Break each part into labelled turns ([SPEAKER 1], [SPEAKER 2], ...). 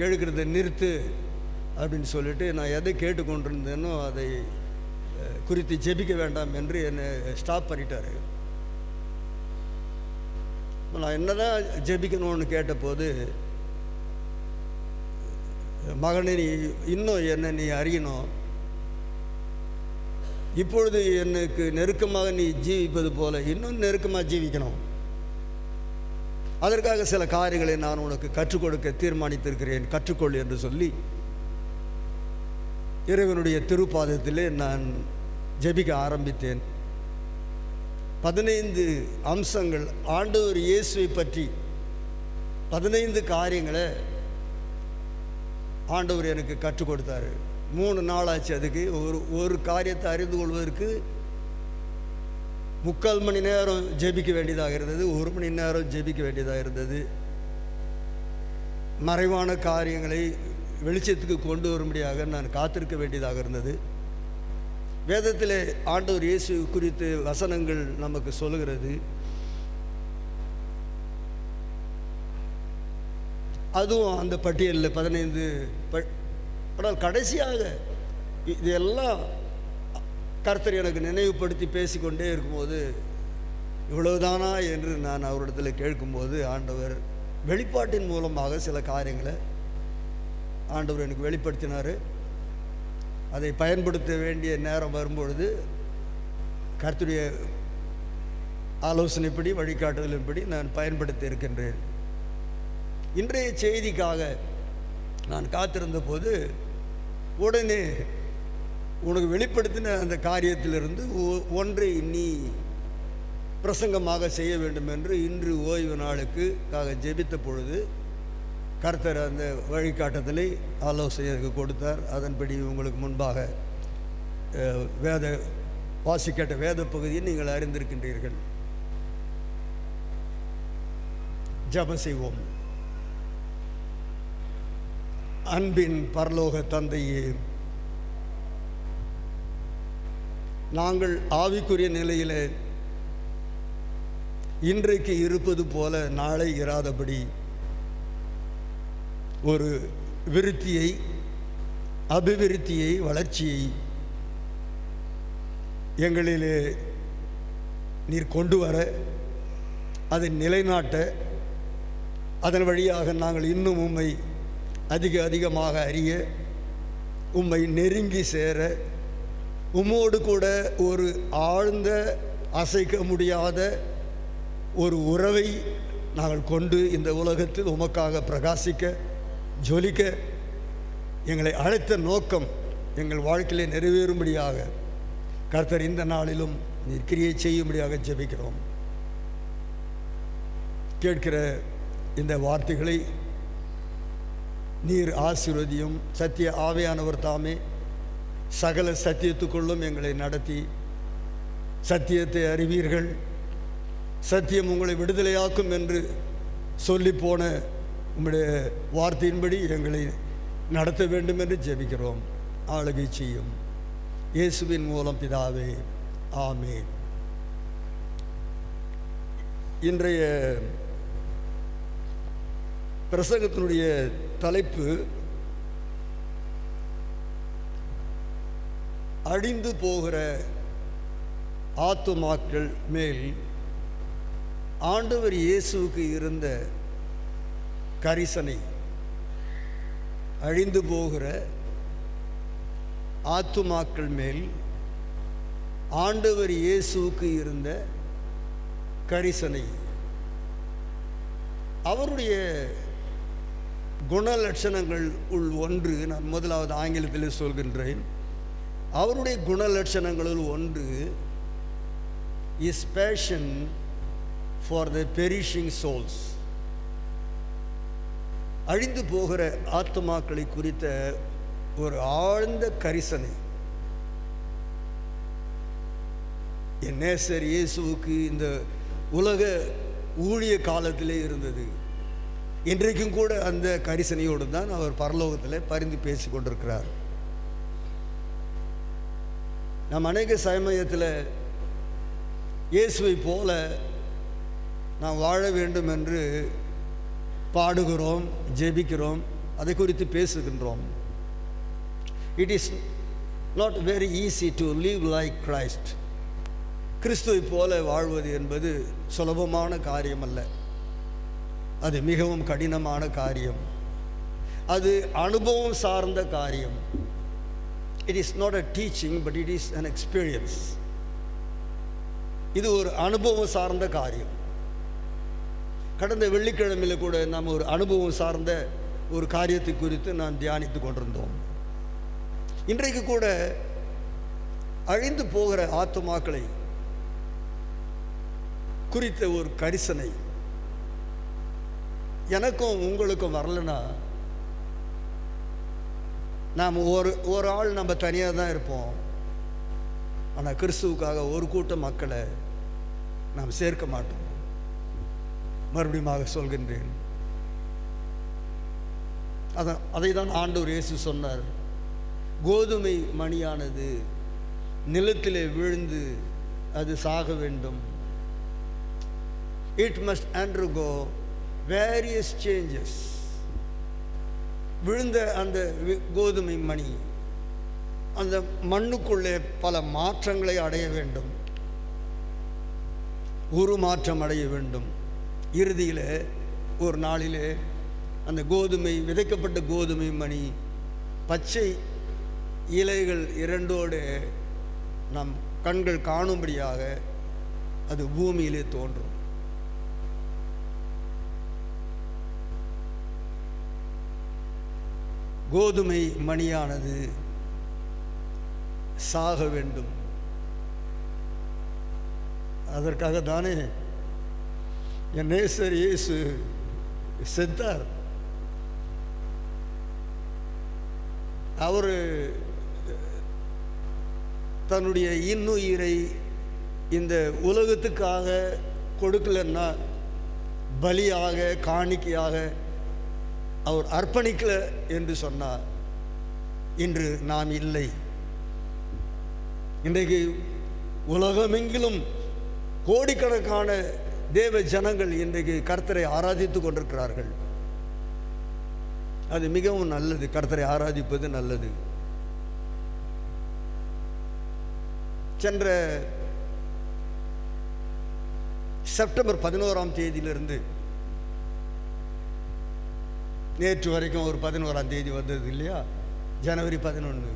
[SPEAKER 1] கேட்குறத நிறுத்து அப்படின்னு சொல்லிட்டு நான் எதை கேட்டுக்கொண்டிருந்தேனோ அதை குறித்து ஜெபிக்க வேண்டாம் என்று என்னை ஸ்டாப் பண்ணிட்டார். நான் என்னதான் ஜெபிக்கணும்னு கேட்டபோது, மகனே நீ இன்னும் என்ன நீ அறியணும், இப்பொழுது எனக்கு நெருக்கமாக நீ ஜீவிப்பது போல இன்னும் நெருக்கமாக ஜீவிக்கணும், அதற்காக சில காரியங்களை நான் உனக்கு கற்றுக் கொடுக்க தீர்மானித்திருக்கிறேன், கற்றுக்கொள் என்று சொல்லி இறைவனுடைய திருப்பாதத்திலே நான் ஜெபிக்க ஆரம்பித்தேன். 15 அம்சங்கள் ஆண்டவர் இயேசுவை பற்றி 15 காரியங்களை ஆண்டவர் எனக்கு கற்றுக் கொடுத்தார். 3 நாள் ஆச்சு. அதுக்கு ஒரு காரியத்தை அறிந்து கொள்வதற்கு 3/4 மணி நேரம் ஜெபிக்க வேண்டியதாக இருந்தது, 1 மணி நேரம் ஜெபிக்க வேண்டியதாக இருந்தது. மறைவான காரியங்களை வெளிச்சத்துக்கு கொண்டு வரும்படியாக நான் காத்திருக்க வேண்டியதாக இருந்தது. வேதத்திலே ஆண்டவர் இயேசு குறித்து வசனங்கள் நமக்கு சொல்லுகிறது. அதுவும் அந்த பட்டியலில் 15. ஆனால் கடைசியாக இதெல்லாம் கர்த்தர் எனக்கு நினைவுபடுத்தி பேசிக்கொண்டே இருக்கும்போது, இவ்வளவுதானா என்று நான் அவரிடத்தில் கேட்கும்போது, ஆண்டவர் வெளிப்பாட்டின் மூலமாக சில காரியங்களை ஆண்டவர் எனக்கு வெளிப்படுத்தினார். அதை பயன்படுத்த வேண்டிய நேரம் வரும்பொழுது கர்த்தருடைய ஆலோசனைப்படி வழிகாட்டுதலின்படி நான் பயன்படுத்தி இருக்கின்றேன். இன்றைய செய்திக்காக நான் காத்திருந்த போது உடனே உனக்கு வெளிப்படுத்தின அந்த காரியத்திலிருந்து ஒன்றை நீ பிரசங்கமாக செய்ய வேண்டும் என்று இன்று ஓய்வு நாளுக்காக ஜெபித்த பொழுது கர்த்தர் அந்த வழிகாட்டுதலை ஆலோசனைக்கு கொடுத்தார். அதன்படி உங்களுக்கு முன்பாக வாசிக்கட்ட வேத பகுதியை நீங்கள் அறிந்திருக்கின்றீர்கள். ஜெபம் செய்வோம். அன்பின் பரலோக தந்தையே, நாங்கள் ஆவிக்குரிய நிலையில் இன்றைக்கு இருப்பது போல நாளை இராதபடி ஒரு விருத்தியை, அபிவிருத்தியை, வளர்ச்சியை எங்களிலே நீர் கொண்டு வர, அதை நிலைநாட்ட, அதன் வழியாக நாங்கள் இன்னும் உம்மை அதிகமாக அறிய, உம்மை நெருங்கி சேர, உம்மோடு கூட ஒரு ஆழ்ந்த அசைக்க முடியாத ஒரு உறவை நாங்கள் கொண்டு இந்த உலகத்தில் உமக்காக பிரகாசிக்க, ஜொலிக்க எங்களை அழைத்த நோக்கம் எங்கள் வாழ்க்கையிலே நிறைவேறும்படியாக கர்த்தர் இந்த நாளிலும் நீர் கிரியை செய்யும்படியாக ஜெபிக்கிறோம். கேட்கிற இந்த வார்த்தைகளை நீர் ஆசீர்வதியும். சத்திய ஆவியானவர் தாமே சகல சத்தியத்துக்குள்ளும் எங்களை நடத்தி சத்தியத்தை அறிவீர்கள், சத்தியம் உங்களை விடுதலையாக்கும் என்று சொல்லி போன உம்முடைய வார்த்தையின்படி எங்களை நடத்த வேண்டும் என்று ஜெபிக்கிறோம். ஆளுகை செய்யும் இயேசுவின் மூலம் பிதாவே, ஆமென். இன்றைய பிரசங்கத்தினுடைய தலைப்பு அழிந்து போகிற ஆத்துமாக்கள் மேல் ஆண்டவர் இயேசுவுக்கு இருந்த கரிசனை. அழிந்து போகிற ஆத்துமாக்கள் மேல் ஆண்டவர் இயேசுவுக்கு இருந்த கரிசனை. அவருடைய குணலட்சணங்கள் ஒன்று, நான் முதலாவது ஆங்கிலத்தில் சொல்கின்றேன். அவருடைய குணலட்சணங்களில் ஒன்று is passion for the perishing souls. அழிந்து போகிற ஆத்மாக்களை குறித்த ஒரு ஆழ்ந்த கரிசனை. என் நேசர் இயேசுவுக்கு இந்த உலக ஊழிய காலத்திலே இருந்தது. இன்றைக்கும் கூட அந்த கரிசனையோடு தான் அவர் பரலோகத்தில் பரிந்து பேசி கொண்டிருக்கிறார். நாம் அநேக சமயத்தில் இயேசுவை போல நாம் வாழ வேண்டும் என்று பாடுகிறோம், ஜெபிக்கிறோம். அதை குறித்து பேசுகின்றோம். It is not very easy to live like Christ. கிறிஸ்துவை போல வாழ்வது என்பது சுலபமான காரியம் அல்ல. அது மிகவும் கடினமான காரியம். அது அனுபவம் சார்ந்த காரியம். It is not a teaching, but it is an experience. இது ஒரு அனுபவம் சார்ந்த காரியம். கடந்த வெள்ளிக்கிழமையில் கூட நாம் ஒரு அனுபவம் சார்ந்த ஒரு காரியத்தை குறித்து நாம் தியானித்து கொண்டிருந்தோம். இன்றைக்கு கூட அழிந்து போகிற ஆத்துமாக்களை குறித்த ஒரு கரிசனை எனக்கும் உங்களுக்கும் வரலன்னா, நாம் ஒரு ஆள் நம்ம தனியாக தான் இருப்போம். ஆனால் கிறிஸ்துவுக்காக ஒரு கூட்ட மக்களை நாம் சேர்க்க மாட்டோம். மறுபடியும் சொல்கின்றேன், அதை தான் ஆண்டவர் இயேசு சொன்னார். கோதுமை மணியானது நிலத்திலே விழுந்து அது சாக வேண்டும். It must undergo various changes. விழுந்த அந்த கோதுமை மணி அந்த மண்ணுக்குள்ளே பல மாற்றங்களை அடைய வேண்டும், உருமாற்றம் அடைய வேண்டும். இறுதியில் ஒரு நாளிலே அந்த கோதுமை, விதைக்கப்பட்ட கோதுமை மணி பச்சை இலைகள் இரண்டோடு நம் கண்கள் காணும்படியாக அது பூமியிலே தோன்றும். கோதுமை மணியானது சாக வேண்டும். அதற்காக தானே என் நேசர் இயேசு செத்தார். அவர் தன்னுடைய இன்னுயிரை இந்த உலகத்துக்காக கொடுக்கலன்னா, பலியாக காணிக்கையாக அவர் அர்ப்பணிக்கல என்று சொன்னார். இன்று நாம் இல்லை. இன்றைக்கு உலகமெங்கிலும் கோடிக்கணக்கான தேவ ஜனங்கள் இன்றைக்கு கர்த்தரை ஆராதித்து கொண்டிருக்கிறார்கள். அது மிகவும் நல்லது. கர்த்தரை ஆராதிப்பது நல்லது. சென்ற செப்டம்பர் 11ஆம் தேதியிலிருந்து நேற்று வரைக்கும் ஒரு 11ஆம் தேதி வந்தது இல்லையா, ஜனவரி 11.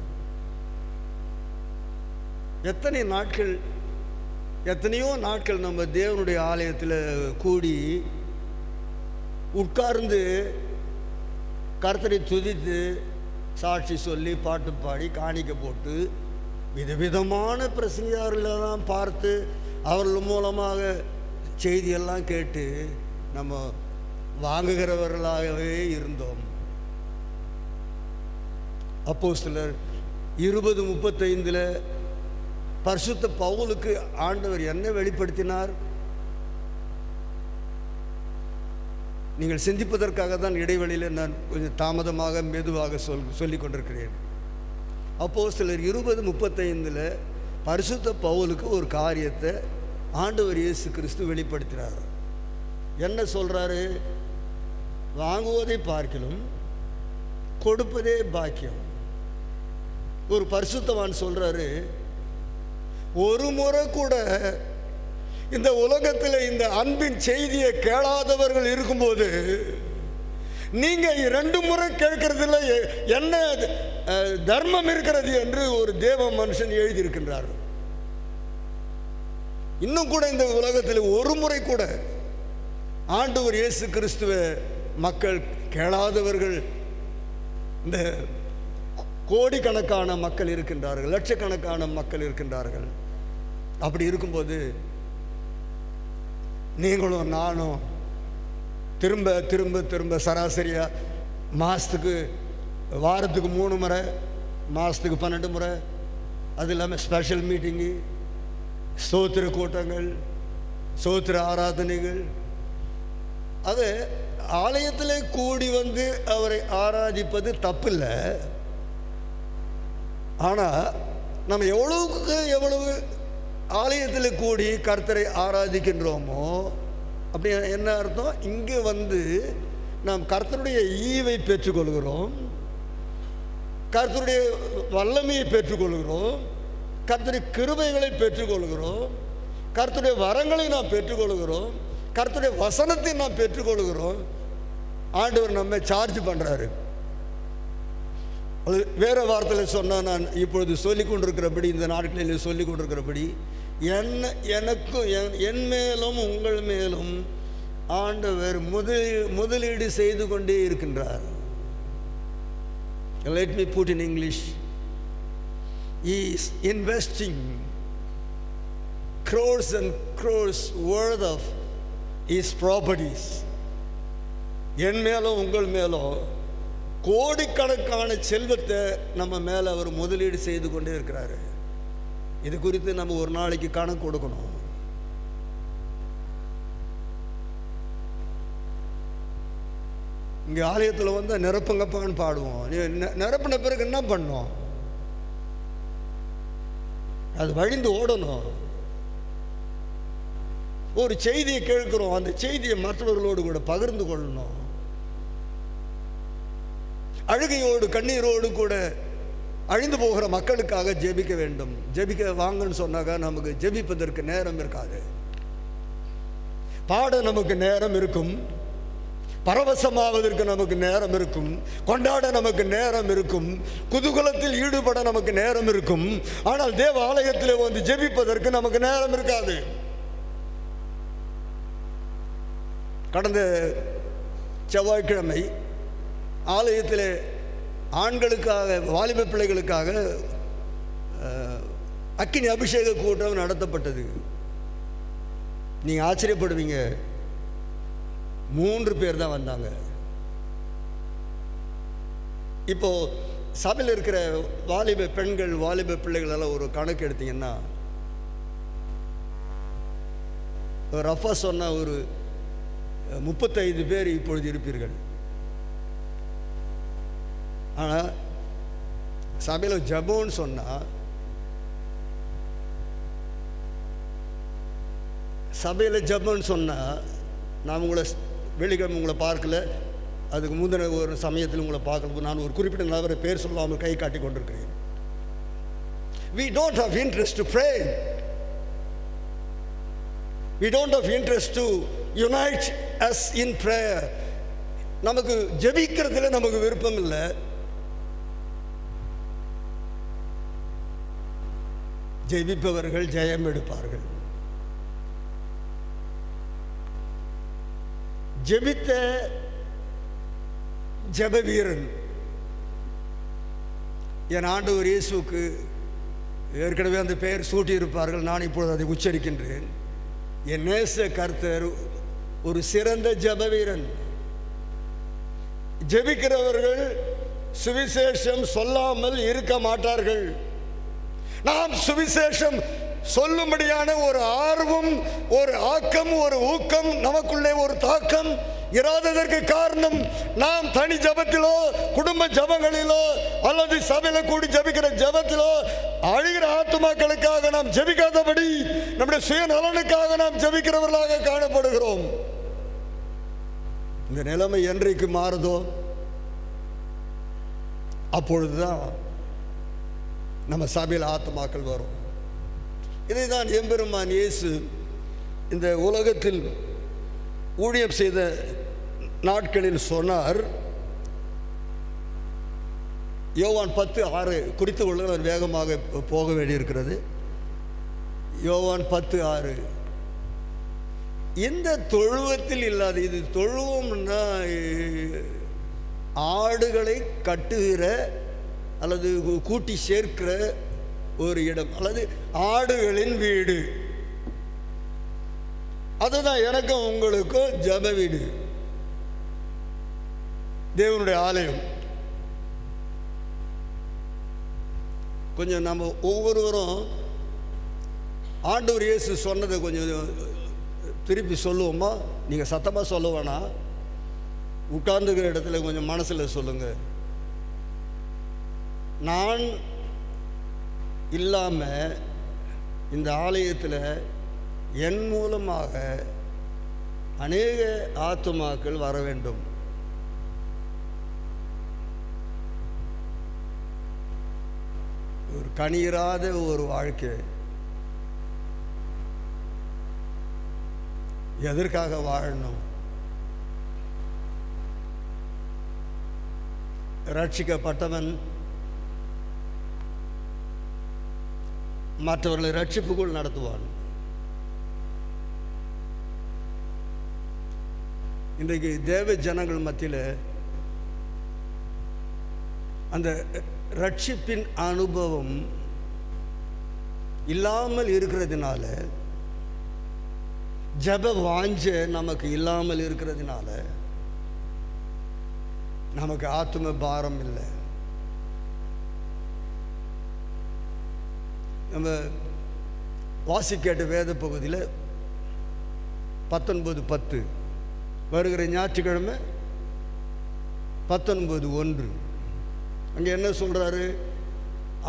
[SPEAKER 1] எத்தனையோ நாட்கள் நம்ம தேவனுடைய ஆலயத்தில் கூடி உட்கார்ந்து கர்த்தரை துதித்து சாட்சி சொல்லி பாட்டு பாடி காணிக்க போட்டு விதவிதமான பிரசங்கியார்களெல்லாம் பார்த்து அவர்கள் மூலமாக செய்தியெல்லாம் கேட்டு நம்ம வாங்குகிறவர்களாகவே இருந்தோம். அப்போஸ்தலர் 20:35 பரிசுத்த பவுலுக்கு ஆண்டவர் என்ன வெளிப்படுத்தினார்? நீங்கள் சிந்திப்பதற்காக தான் இடைவெளியில் நான் கொஞ்சம் தாமதமாக மெதுவாக சொல்லிக் கொண்டிருக்கிறேன். அப்போஸ்தலர் 20:35 பரிசுத்த பவுலுக்கு ஒரு காரியத்தை ஆண்டவர் இயேசு கிறிஸ்து வெளிப்படுத்தினார். என்ன சொல்றாரு? வாங்குவதை பார்க்கிலும் கொடுப்பதே பாக்கியம். ஒரு பரிசுத்தவான் சொல்றாரு, ஒரு முறை கூட இந்த உலகத்தில் இந்த அன்பின் செய்தியை கேளாதவர்கள் இருக்கும்போது நீங்க 2 முறை கேட்கறதுல என்ன தர்மம் இருக்கிறது என்று ஒரு தேவ மனுஷன் எழுதியிருக்கின்றார். இன்னும் கூட இந்த உலகத்தில் ஒரு முறை கூட ஆண்டவர் இயேசு கிறிஸ்துவ மக்கள் கேளாதவர்கள் இந்த கோடிக்கணக்கான மக்கள் இருக்கின்றார்கள், லட்சக்கணக்கான மக்கள் இருக்கின்றார்கள். அப்படி இருக்கும்போது நீங்களும் நானும் திரும்ப திரும்ப திரும்ப சராசரியாக வாரத்துக்கு 3 முறை, மாதத்துக்கு 12 முறை, அது இல்லாமல் ஸ்பெஷல் மீட்டிங்கு, ஸ்தோத்திர கூட்டங்கள், ஸ்தோத்திர ஆராதனைகள், அது ஆலயத்தில் கூடி வந்து அவரை ஆராதிப்பது தப்பில்லை. ஆனால் நம்ம எவ்வளவு ஆலயத்தில் கூடி கர்த்தரை ஆராதிக்கின்றோமோ அப்படி என்ன அர்த்தம்? இங்கே வந்து நாம் கர்த்தருடைய ஈவை பெற்றுக்கொள்கிறோம், கர்த்தருடைய வல்லமையை பெற்றுக்கொள்கிறோம், கர்த்தருடைய கிருபைகளை பெற்றுக்கொள்கிறோம், கர்த்தருடைய வரங்களை நாம் பெற்றுக்கொள்கிறோம், கர்த்தருடைய வசனத்தை நாம் பெற்றுக்கொள்கிறோம். ஆண்டவர் நம்மை சார்ஜ் பண்ணுறாரு. அது வேறு வார்த்தையில் சொன்னால், நான் இப்பொழுது சொல்லிக் கொண்டிருக்கிறபடி, இந்த நாட்களில் சொல்லிக் கொண்டிருக்கிறபடி, எனக்கும் என் மேலும் உங்கள் மேலும் ஆண்டவர் முதலீடு செய்து கொண்டே இருக்கின்றார். Let me put in English. He is investing crores and crores worth of his properties. என் மேலும் உங்கள் மேலும் கோடிக்கணக்கான செல்வத்தை நம்ம மேலே அவர் முதலீடு செய்து கொண்டே இருக்கிறாரு. இது குறித்து நம்ம ஒரு நாளைக்கு கணக்கு கொடுக்கணும். இங்கே ஆலயத்தில் வந்து நிரப்புங்கப்பான்னு பாடுவோம். நிரப்பின பிறகு என்ன பண்ணோம்? அது வழிந்து ஓடணும். ஒரு செய்தியை கேட்கிறோம், அந்த செய்தியை மற்றவர்களோடு கூட பகிர்ந்து கொள்ளணும். அழுகையோடு கண்ணீரோடு கூட அழிந்து போகிற மக்களுக்காக ஜெபிக்க வேண்டும். ஜெபிக்க வாங்கன்னு சொன்னாக்கா நமக்கு ஜெபிப்பதற்கு நேரம் இருக்காது. பாட நமக்கு நேரம் இருக்கும், பரவசமாவதற்கு நமக்கு நேரம் இருக்கும், கொண்டாட நமக்கு நேரம் இருக்கும், குதூகலத்தில் ஈடுபட நமக்கு நேரம் இருக்கும். ஆனால் தேவ ஆலயத்தில் வந்து ஜெபிப்பதற்கு நமக்கு நேரம் இருக்காது. கடந்த செவ்வாய்க்கிழமை ஆலயத்தில் ஆண்களுக்காக, வாலிப பிள்ளைகளுக்காக அக்கினி அபிஷேக கூட்டம் நடத்தப்பட்டது. நீங்கள் ஆச்சரியப்படுவீங்க, 3 பேர் தான் வந்தாங்க. இப்போ சபையில் இருக்கிற வாலிப பெண்கள், வாலிப பிள்ளைகளெல்லாம் ஒரு கணக்கு எடுத்தீங்கன்னா, ரஃபா சொன்ன ஒரு 35 பேர் இப்பொழுது இருப்பீர்கள். ஆனால் சபையில் ஜபோன்னு சொன்னால், சபையில் ஜபோன்னு சொன்னால், நான் உங்களை வெள்ளிக்கிழமை உங்களை பார்க்கல, அதுக்கு முந்தின ஒரு சமயத்தில் உங்களை பார்க்கல, நான் ஒரு குறிப்பிட்ட நபரை பேர் சொல்லாமல் கை காட்டி கொண்டிருக்கிறேன். We don't have interest to pray. We don't have interest to unite us in prayer. நமக்கு ஜெபிக்கிறதுல நமக்கு விருப்பம் இல்லை. ஜெபிப்பவர்கள் ஜெயம் எடுப்பார்கள். ஜெபித்த ஜெப வீரன் என் ஆண்டவர் இயேசுவுக்கு ஏற்கனவே அந்த பெயர் சூட்டியிருப்பார்கள். நான் இப்பொழுது அதை உச்சரிக்கின்றேன். என் நேச கர்த்தர் ஒரு சிறந்த ஜெப வீரன். ஜெபிக்கிறவர்கள் சுவிசேஷம் சொல்லாமல் இருக்க மாட்டார்கள். நாம் சுவிசேஷம் சொல்லும்படியான ஒரு ஆர்வம், ஒரு ஆக்கம், ஒரு ஊக்கம், நமக்குள்ளே ஒரு தாக்கம் இராததற்கு காரணம், நாம் தனி ஜபத்திலோ, குடும்ப ஜபங்களிலோ, அல்லது சபையில கூடி ஜபிக்கிற ஜபத்திலோ அழுகிற ஆத்துமாக்களுக்காக நாம் ஜபிக்காதபடி நம்முடைய சுயநலனுக்காக நாம் ஜபிக்கிறவர்களாக காணப்படுகிறோம். இந்த நிலைமை என்றைக்கு மாறுதோ அப்பொழுதுதான் நம்ம சபையில் ஆத்துமாக்கள் வரும். இதை தான் எம்பெருமான் இயேசு இந்த உலகத்தில் ஊழியம் செய்த நாட்களில் சொன்னார். யோவான் 10:6 குறித்து கொள்ள வேகமாக போக வேண்டியிருக்கிறது. யோவான் 10:6 எந்த தொழுவத்தில் இல்லாத, இது தொழுவம்னா ஆடுகளை கட்டுகிற அல்லது கூட்டி சேர்க்கிற ஒரு இடம், அல்லது ஆடுகளின் வீடு. அதுதான் எனக்கும் உங்களுக்கும் ஜப வீடு, தேவனுடைய ஆலயம். கொஞ்சம் நம்ம ஒவ்வொருவரும் ஆண்டவர் இயேசு சொன்னதை கொஞ்சம் திருப்பி சொல்லுவோமா? நீங்கள் சத்தமாக சொல்ல வேணாம், உட்கார்ந்துக்கிற இடத்துல கொஞ்சம் மனசில் சொல்லுங்கள். நான் இல்லாமல் இந்த ஆலயத்தில் என் மூலமாக அநேக ஆத்துமாக்கள் வர வேண்டும். ஒரு கனியிராத ஒரு வாழ்க்கை. எதற்காக வாழணும்? ரட்சிக்கப்பட்டவன் மற்றவர்களை ரட்சிப்புக்குள் நடத்துவான். இன்றைக்கு தேவ ஜனங்கள் மத்தியில் அந்த ரட்சிப்பின் அனுபவம் இல்லாமல் இருக்கிறதுனால, ஜப வாஞ்ச நமக்கு இல்லாமல் இருக்கிறதுனால நமக்கு ஆத்தும பாரம் இல்லை. நம்ம வாசிக்கேட்ட வேத பகுதியில் 19:10 வருகிற ஞாயிற்றுக்கிழமை 19:1 அங்கே என்ன சொல்கிறாரு?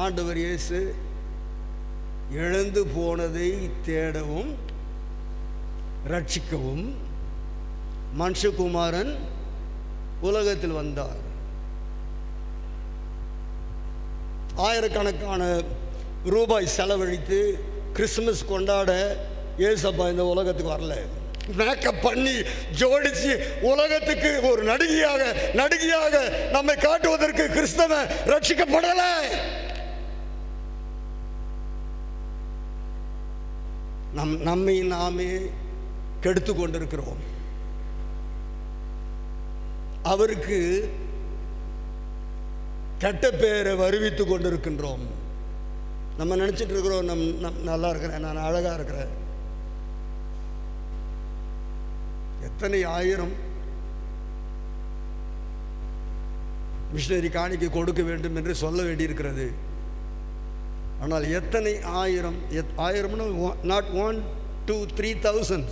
[SPEAKER 1] ஆண்டவர் இயேசு இழந்து போனதை தேடவும் ரட்சிக்கவும் மனுஷகுமாரன் உலகத்தில் வந்தார். ஆயிரக்கணக்கான ரூபாய் செலவழித்து கிறிஸ்துமஸ் கொண்டாட ஏசப்பா இந்த உலகத்துக்கு வரல. மேக்கப் பண்ணி ஜோடிச்சு உலகத்துக்கு ஒரு நடிகையாக நம்மை காட்டுவதற்கு கிறிஸ்தவன் ரட்சிக்கப்படல. நம்மை நாமே கெடுத்து கொண்டிருக்கிறோம். அவருக்கு கெட்ட பேரை வருவித்து கொண்டிருக்கின்றோம். நம்ம நினச்சிட்டு இருக்கிறோம், நல்லா இருக்கிறேன், நான் அழகாக இருக்கிறேன். எத்தனை ஆயிரம் மிஷனரி காணிக்கை கொடுக்க வேண்டும் என்று சொல்ல வேண்டியிருக்கிறது. ஆனால் எத்தனை ஆயிரம்னா நாட் 1, 2, 3,000.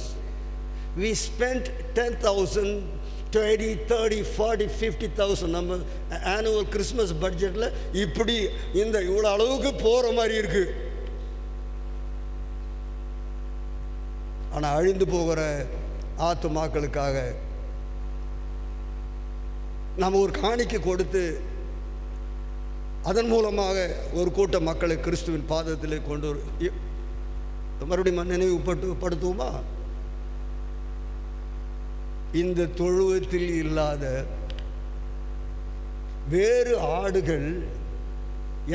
[SPEAKER 1] we spent 10,000, 20, 30, 40, 50,000. நம்ம ஆனுவல் கிறிஸ்மஸ் பட்ஜெட்டில் இப்படி இவ்வளோ அளவுக்கு போகிற மாதிரி இருக்கு. ஆனால் அழிந்து போகிற ஆத்துமாக்களுக்காக நம்ம ஒரு காணிக்கை கொடுத்து அதன் மூலமாக ஒரு கூட்ட மக்களை கிறிஸ்துவின் பாதத்தில் கொண்டு மறுபடியும் நினைவுபடுத்துவோமா? இந்த தொழுவத்தில் இல்லாத வேறு ஆடுகள்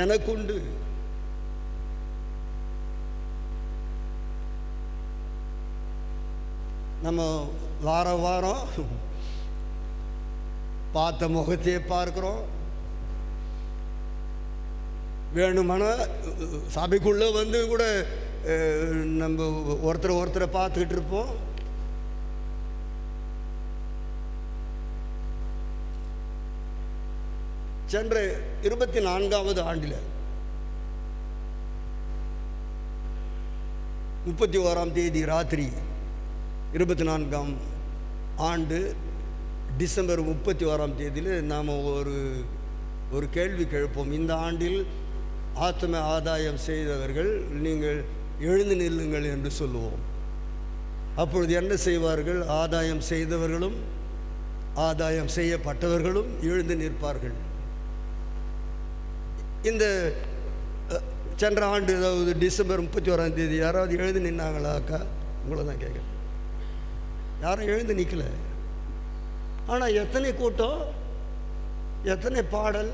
[SPEAKER 1] எனக்குண்டு. நம்ம வாரம் பார்த்த முகத்தையே பார்க்கிறோம். வேணுமானா சபைக்குள்ளே வந்து கூட நம்ம ஒருத்தரை பார்த்துக்கிட்டு இருப்போம். சென்ற 24வது ஆண்டில் 31ஆம் தேதி ராத்திரி 24ஆம் ஆண்டு டிசம்பர் 31ஆம் தேதியில் நாம் ஒரு கேள்வி கேட்போம். இந்த ஆண்டில் ஆத்தும ஆதாயம் செய்தவர்கள் நீங்கள் எழுந்து நில்லுங்கள் என்று சொல்லுவோம். அப்பொழுது என்ன செய்வார்கள்? ஆதாயம் செய்தவர்களும் ஆதாயம் செய்யப்பட்டவர்களும் எழுந்து நிற்பார்கள். இந்த சென்ற ஆண்டு, அதாவது டிசம்பர் 31ஆம் தேதி யாராவது எழுந்து நின்னாங்களா? அக்கா, உங்களை தான் கேட்குறேன். யாரும் எழுந்து நிற்கல. ஆனால் எத்தனை கூட்டம், எத்தனை பாடல்,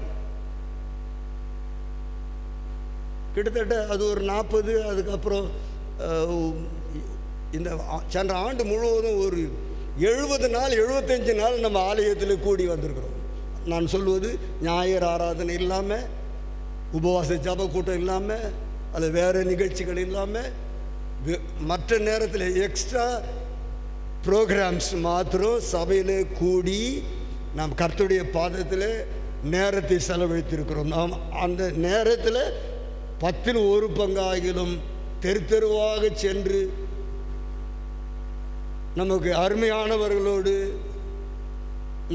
[SPEAKER 1] கிட்டத்தட்ட அது ஒரு 40. அதுக்கப்புறம் இந்த சென்ற ஆண்டு முழுவதும் ஒரு 70 நாள் 75 நாள் நம்ம ஆலயத்தில் கூடி வந்திருக்கிறோம். நான் சொல்வது ஞாயிறு ஆராதனை இல்லாமல், உபவாச ஜப கூட்டம் இல்லாமல், அது வேறு நிகழ்ச்சிகள் இல்லாமல், மற்ற நேரத்தில் எக்ஸ்ட்ரா ப்ரோக்ராம்ஸ் மாத்திரம் சபையில் கூடி நாம் கர்த்தருடைய பாதத்தில் நேரத்தை செலவழித்திருக்கிறோம். நாம் அந்த நேரத்தில் 10ல் 1 பங்காகிலும் தெருவாக சென்று நமக்கு அருமையானவர்களோடு,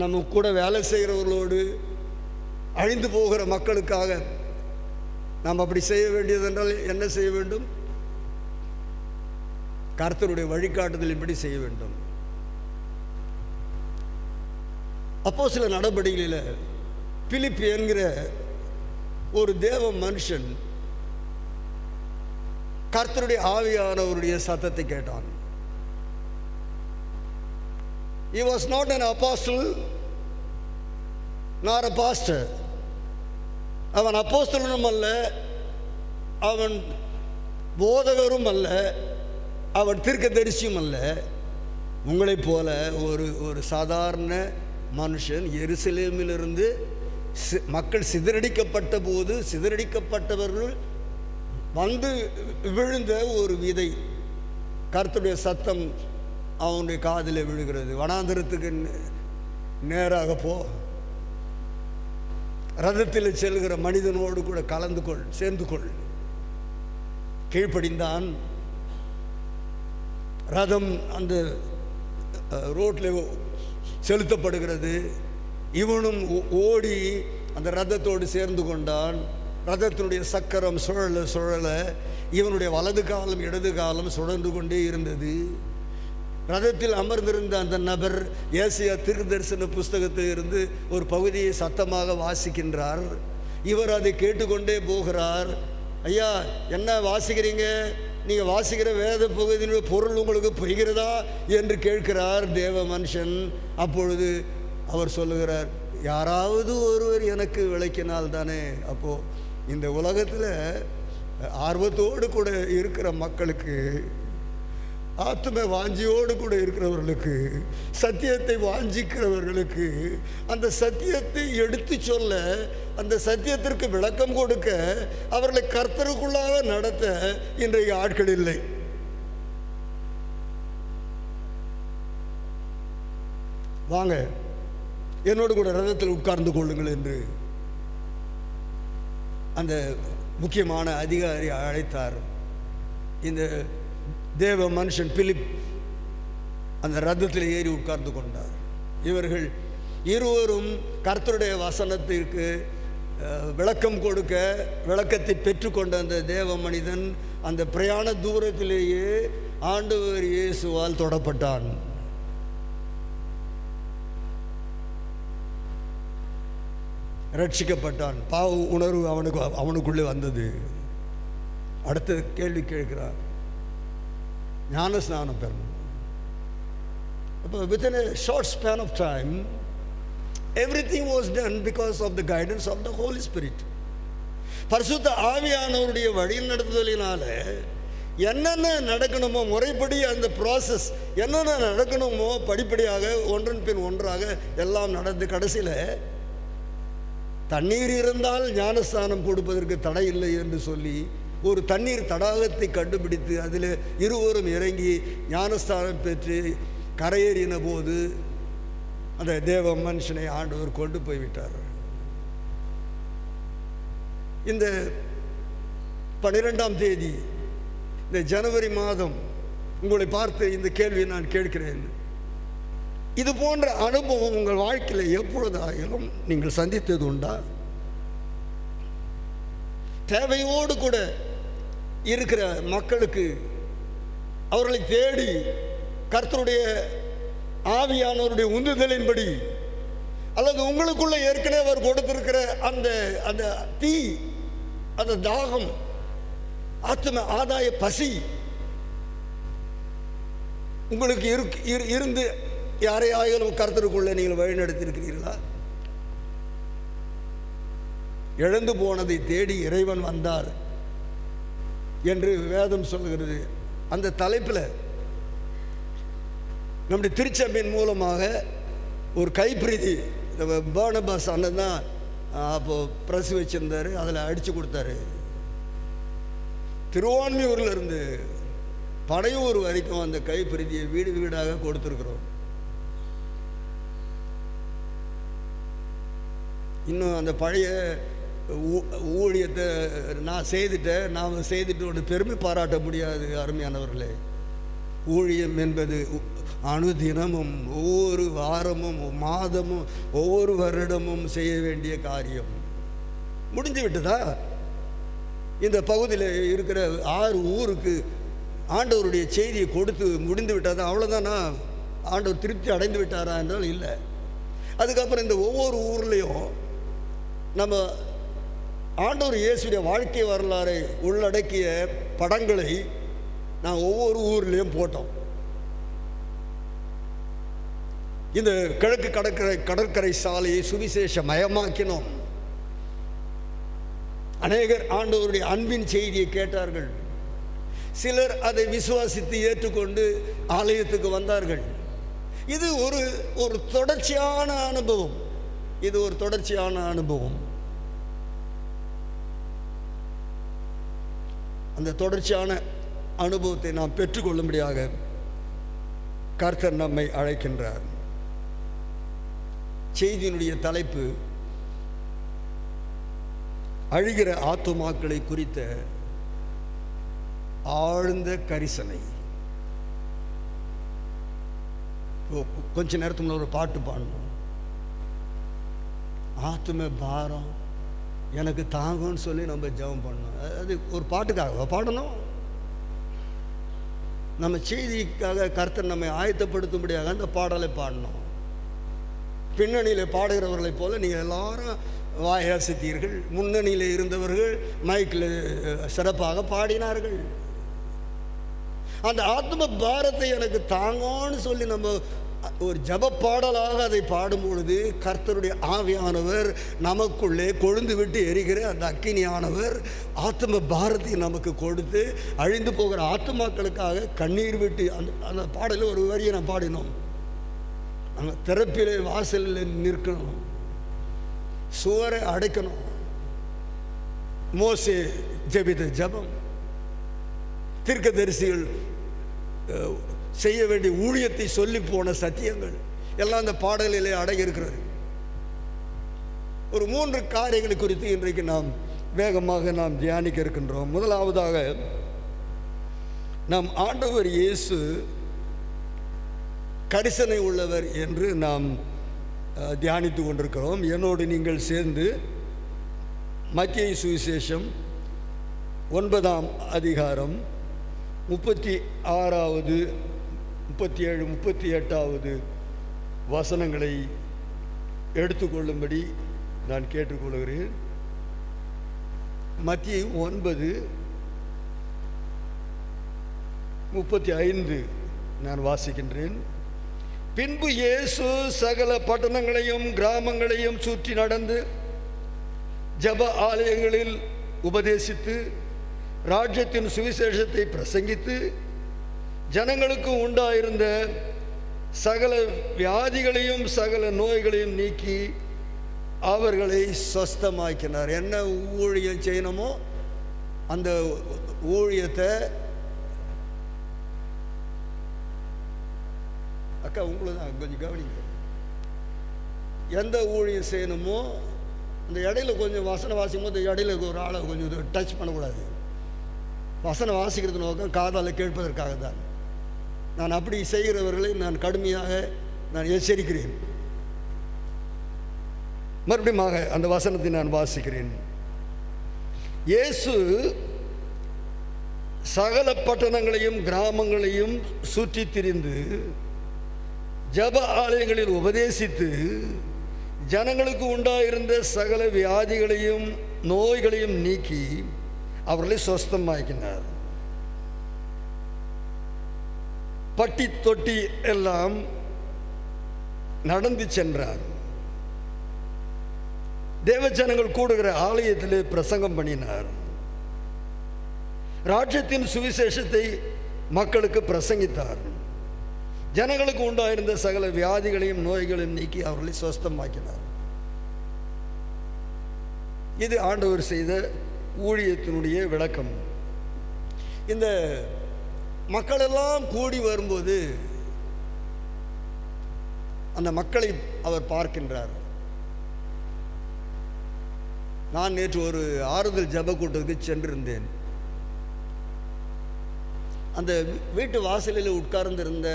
[SPEAKER 1] நம்ம கூட வேலை செய்கிறவர்களோடு, அழிந்து போகிற மக்களுக்காக நாம் அப்படி செய்ய வேண்டியதென்றால் என்ன செய்ய வேண்டும்? கர்த்தருடைய வழிகாட்டுதல் இப்படி செய்ய வேண்டும். அப்போஸ்தலர் நடபடிகளில் பிலிப்பு என்கிற ஒரு தேவ மனுஷன் கர்த்தருடைய ஆவியானவருடைய சத்தத்தை கேட்டான். He was not an apostle nor a pastor. அவன் அப்போஸ்தலனும் அல்ல, அவன் போதகரும் அல்ல, அவன் தீர்க்கதரிசியும் அல்ல. உங்களைப் போல ஒரு சாதாரண மனுஷன். எருசலேமிலிருந்து மக்கள் சிதறடிக்கப்பட்ட போது சிதறடிக்கப்பட்டவர்கள் வந்து விழுந்த ஒரு விதை. கர்த்தருடைய சத்தம் அவனுடைய காதில் விழுகிறது. வனாந்தரத்துக்கு நேராக போ, ரதத்தில் செல்கிற மனிதனோடு கூட கலந்து கொள், சேர்ந்து கொள். கீழ்ப்படிந்தான். ரதம் அந்த ரோட்டில் செலுத்தப்படுகிறது. இவனும் ஓடி அந்த ரதத்தோடு சேர்ந்து கொண்டான். ரதத்தினுடைய சக்கரம் சுழல சுழல இவனுடைய வலது காலம் இடது காலம் சுழன்று கொண்டே இருந்தது. ரதத்தில் அமர்ந்திருந்த அந்த நபர் ஏசாயா தீர்க்கதரிசன புஸ்தகத்தில் இருந்து ஒரு பகுதியை சத்தமாக வாசிக்கின்றார். இவர் அதை கேட்டுக்கொண்டே போகிறார். ஐயா, என்ன வாசிக்கிறீங்க? நீங்கள் வாசிக்கிற வேத பகுதியினுடைய பொருள் உங்களுக்கு புரிகிறதா என்று கேட்கிறார் தேவ மனுஷன். அப்பொழுது அவர் சொல்லுகிறார், யாராவது ஒருவர் எனக்கு விளக்கினால் தானே. அப்போது இந்த உலகத்தில் ஆர்வத்தோடு கூட இருக்கிற மக்களுக்கு, ஆத்ம வாஞ்சியோடு கூட இருக்கிறவர்களுக்கு, சத்தியத்தை வாஞ்சிக்கிறவர்களுக்கு அந்த சத்தியத்தை எடுத்து சொல்ல, அந்த சத்தியத்திற்கு விளக்கம் கொடுக்க, அவர்களை கர்த்தருக்குள்ளாக நடத்த இன்றைய ஆட்கள் இல்லை. வாங்க என்னோடு கூட ரதத்தில் உட்கார்ந்து கொள்ளுங்கள் என்று அந்த முக்கியமான அதிகாரி அழைத்தார். இந்த தேவ மனுஷன் பிலிப் அந்த ரதத்தில் ஏறி உட்கார்ந்து கொண்டார். இவர்கள் இருவரும் கர்த்தருடைய வசனத்திற்கு விளக்கம் கொடுக்க, விளக்கத்தை பெற்றுக்கொண்ட அந்த தேவ மனிதன் அந்த பிரயாண தூரத்திலேயே ஆண்டவர் இயேசுவால் தொடப்பட்டான். ரட்சிக்கப்பட்டான். பாவ உணர்வு அவனுக்குள்ளே வந்தது. அடுத்த கேள்வி கேட்கிறார், ஞான ஸ்நானம் பெறணும். அப்போ within a short span of time everything was done because of the guidance of the Holy Spirit. பரிசுத்த ஆவியானவருடைய வழிநடத்துதலினால என்னென்ன நடக்கணுமோ முறைப்படி அந்த ப்ராசஸ் என்னென்ன நடக்கணுமோ படிப்படியாக ஒன்றன் பின் ஒன்றாக எல்லாம் நடந்து கடைசியில் தண்ணீர் இருந்தால் ஞானஸ்தானம் கொடுப்பதற்கு தடை இல்லை என்று சொல்லி ஒரு தண்ணீர் தடாகத்தை கண்டுபிடித்து அதில் இருவரும் இறங்கி ஞானஸ்தானம் பெற்று கரையேறின போது அந்த தேவ மனுஷனை ஆண்டவர் கொண்டு போய்விட்டார். இந்த 12ஆம் தேதி இந்த ஜனவரி மாதம் உங்களை பார்த்து இந்த கேள்வியை நான் கேட்கிறேன். இது போன்ற அனுபவம் உங்கள் வாழ்க்கையில் எப்பொழுதாயிலும் நீங்கள் சந்தித்தது உண்டா? தேவையோடு கூட இருக்கிற மக்களுக்கு அவர்களை தேடி கர்த்தருடைய ஆவியானவருடைய உந்துதலின்படி அல்லது உங்களுக்குள்ள ஏற்கனவே அவர் கொடுத்திருக்கிற அந்த அந்த தீ, அந்த தாகம், ஆத்ம ஆதாய பசி உங்களுக்கு இருந்து யாரையாயிலும் கர்த்தருக்குள்ள நீங்கள் வழிநடத்தியிருக்கிறீர்களா? இழந்து போனதை தேடி இறைவன் வந்தார் என்று வேதம் சொல்கிறது. அந்த தலைப்பில் நம்முடைய திருச்சபையின் மூலமாக ஒரு கைப்பிரதி பர்னபாஸ் அண்ணன் தான் அப்போது பிரஸ் வச்சிருந்தார். அதில் அடித்து கொடுத்தாரு. திருவான்மியூரில் இருந்து படையூர் வரைக்கும் அந்த கைப்பிரதியை வீடு வீடாக கொடுத்துருக்குறோம். இன்னும் அந்த பழைய ஊழியத்தை நான் செய்துட்டேன், நாம் செய்துட்டு ஒரு பெருமை பாராட்ட முடியாது. அருமையானவர்களே, ஊழியம் என்பது அனுதினமும் ஒவ்வொரு வாரமும் மாதமும் ஒவ்வொரு வருடமும் செய்ய வேண்டிய காரியம். முடிஞ்சு விட்டதா? இந்த பகுதியில் இருக்கிற 6 ஊருக்கு ஆண்டவருடைய செய்தியை கொடுத்து முடிந்து விட்டதா? அவ்வளோதானா? ஆண்டவர் திருப்தி அடைந்து விட்டாரா என்றால் இல்லை. அதுக்கப்புறம் இந்த ஒவ்வொரு ஊர்லேயும் நம்ம ஆண்டவர் இயேசுடைய வாழ்க்கை வரலாறை உள்ளடக்கிய படங்களை நான் ஒவ்வொரு ஊர்லேயும் போட்டோம். இந்த கிழக்கு கடற்கரை சாலையை சுவிசேஷ மயமாக்கினோம். அநேகர் ஆண்டவருடைய அன்பின் செய்தியை கேட்டார்கள். சிலர் அதை விசுவாசித்து ஏற்றுக்கொண்டு ஆலயத்துக்கு வந்தார்கள். இது ஒரு தொடர்ச்சியான அனுபவம். இது ஒரு தொடர்ச்சியான அனுபவம். அந்த தொடர்ச்சியான அனுபவத்தை நாம் பெற்றுக்கொள்ளும்படியாக கர்த்தர் நம்மை அழைக்கின்றார். செய்தியினுடைய தலைப்பு அழிகிற ஆத்துமாக்களை குறித்த ஆழ்ந்த கரிசனை. கொஞ்ச நேரத்துக்கு ஒரு பாட்டு பாடணும். ஆத்தும பாரம் எனக்கு தாங்கும்னு சொல்லி நம்ம ஜெபம் பண்ணணும். அது ஒரு பாட்டுக்காக பாடணும். நம்ம செய்திக்காக கர்த்தர் நம்மை ஆயத்தப்படுத்தும்படியாக அந்த பாடலை பாடணும். பின்னணியில் பாடுகிறவர்களைப் போல நீங்கள் எல்லாரும் வாயாசித்தீர்கள். முன்னணியில் இருந்தவர்கள் மைக்கில் சிறப்பாக பாடினார்கள். அந்த ஆத்ம பாரத்தை எனக்கு தாங்கன்னு சொல்லி நம்ம ஒரு ஜப பாடலாக அதை பாடும் பொழுது கர்த்தருடைய ஆவியானவர் நமக்குள்ளே கொழுந்து விட்டு எரிகிற அந்த அக்கினியானவர் ஆத்ம பாரத்தை நமக்கு கொடுத்து அழிந்து போகிற ஆத்மாக்களுக்காக கண்ணீர் விட்டு அந்த பாடலில் ஒரு வரியை நான் பாடினோம். நம்ம திறப்பிலே வாசலில் நிற்கணும், சுவரை அடைக்கணும். மோசே ஜெபித்த ஜபம், தீர்க்கதரிசிகள் செய்ய வேண்டிய ஊழியத்தை சொல்லி போன சத்தியங்கள் எல்லாம் அந்த பாடலிலே அடங்கி இருக்கிறது. ஒரு 3 காரியங்களை குறித்து இன்றைக்கு நாம் வேகமாக தியானிக்க இருக்கின்றோம். முதலாவதாக, நம் ஆண்டவர் இயேசு கரிசனை உள்ளவர் என்று நாம் தியானித்து கொண்டிருக்கிறோம். என்னோடு நீங்கள் சேர்ந்து மத்தேயு சுவிசேஷம் 9ஆம் அதிகாரம் 36வது 37 38வது வசனங்களை எடுத்துக்கொள்ளும்படி நான் கேட்டுக்கொள்கிறேன். மத்தேயு 9:35 நான் வாசிக்கின்றேன். பின்பு இயேசு சகல பட்டணங்களையும் கிராமங்களையும் சுற்றி நடந்து ஜப ஆலயங்களில் உபதேசித்து ராஜ்யத்தின் சுவிசேஷத்தை பிரசங்கித்து ஜனங்களுக்கு உண்டாயிருந்த சகல வியாதிகளையும் சகல நோய்களையும் நீக்கி அவர்களை சொஸ்தமாக்கினார். என்ன ஊழியம் செய்யணுமோ அந்த ஊழியத்தை, அக்கா உங்களை தான் கொஞ்சம் கவனிங்க, எந்த ஊழியம் செய்யணுமோ அந்த இடையில கொஞ்சம் வசனம் வாசிக்கும் போது இடையில ஒரு ஆளை கொஞ்சம் டச் பண்ணக்கூடாது. வசனம் வாசிக்கிறது நோக்கம் காதால் கேட்பதற்காக தான். நான் அப்படி செய்கிறவர்களை நான் கடுமையாக எச்சரிக்கிறேன். மறுபடியும் அந்த வசனத்தை நான் வாசிக்கிறேன். இயேசு சகல பட்டணங்களையும் கிராமங்களையும் சுற்றி திரிந்து ஜப ஆலயங்களில் உபதேசித்து ஜனங்களுக்கு உண்டாயிருந்த சகல வியாதிகளையும் நோய்களையும் நீக்கி அவர்களை சொஸ்தமாக்கினார். பட்டி தொட்டி எல்லாம் நடந்து சென்றார். தேவஜனங்கள் கூடுகிற ஆலயத்திலே பிரசங்கம் பண்ணினார். ராஜ்யத்தின் சுவிசேஷத்தை மக்களுக்கு பிரசங்கித்தார். ஜனங்களுக்கு உண்டாயிருந்த சகல வியாதிகளையும் நோய்களையும் நீக்கி அவர்களை சொஸ்தமாக்கினார். இது ஆண்டவர் செய்த ஊழியத்தினுடைய விளக்கம். இந்த மக்களெல்லாம் கூடி வரும்போது அந்த மக்களை அவர் பார்க்கின்றார். நான் நேற்று ஒரு ஆறுதல் ஜப கூட்டத்துக்கு சென்றிருந்தேன். அந்த வீட்டு வாசலில் உட்கார்ந்திருந்த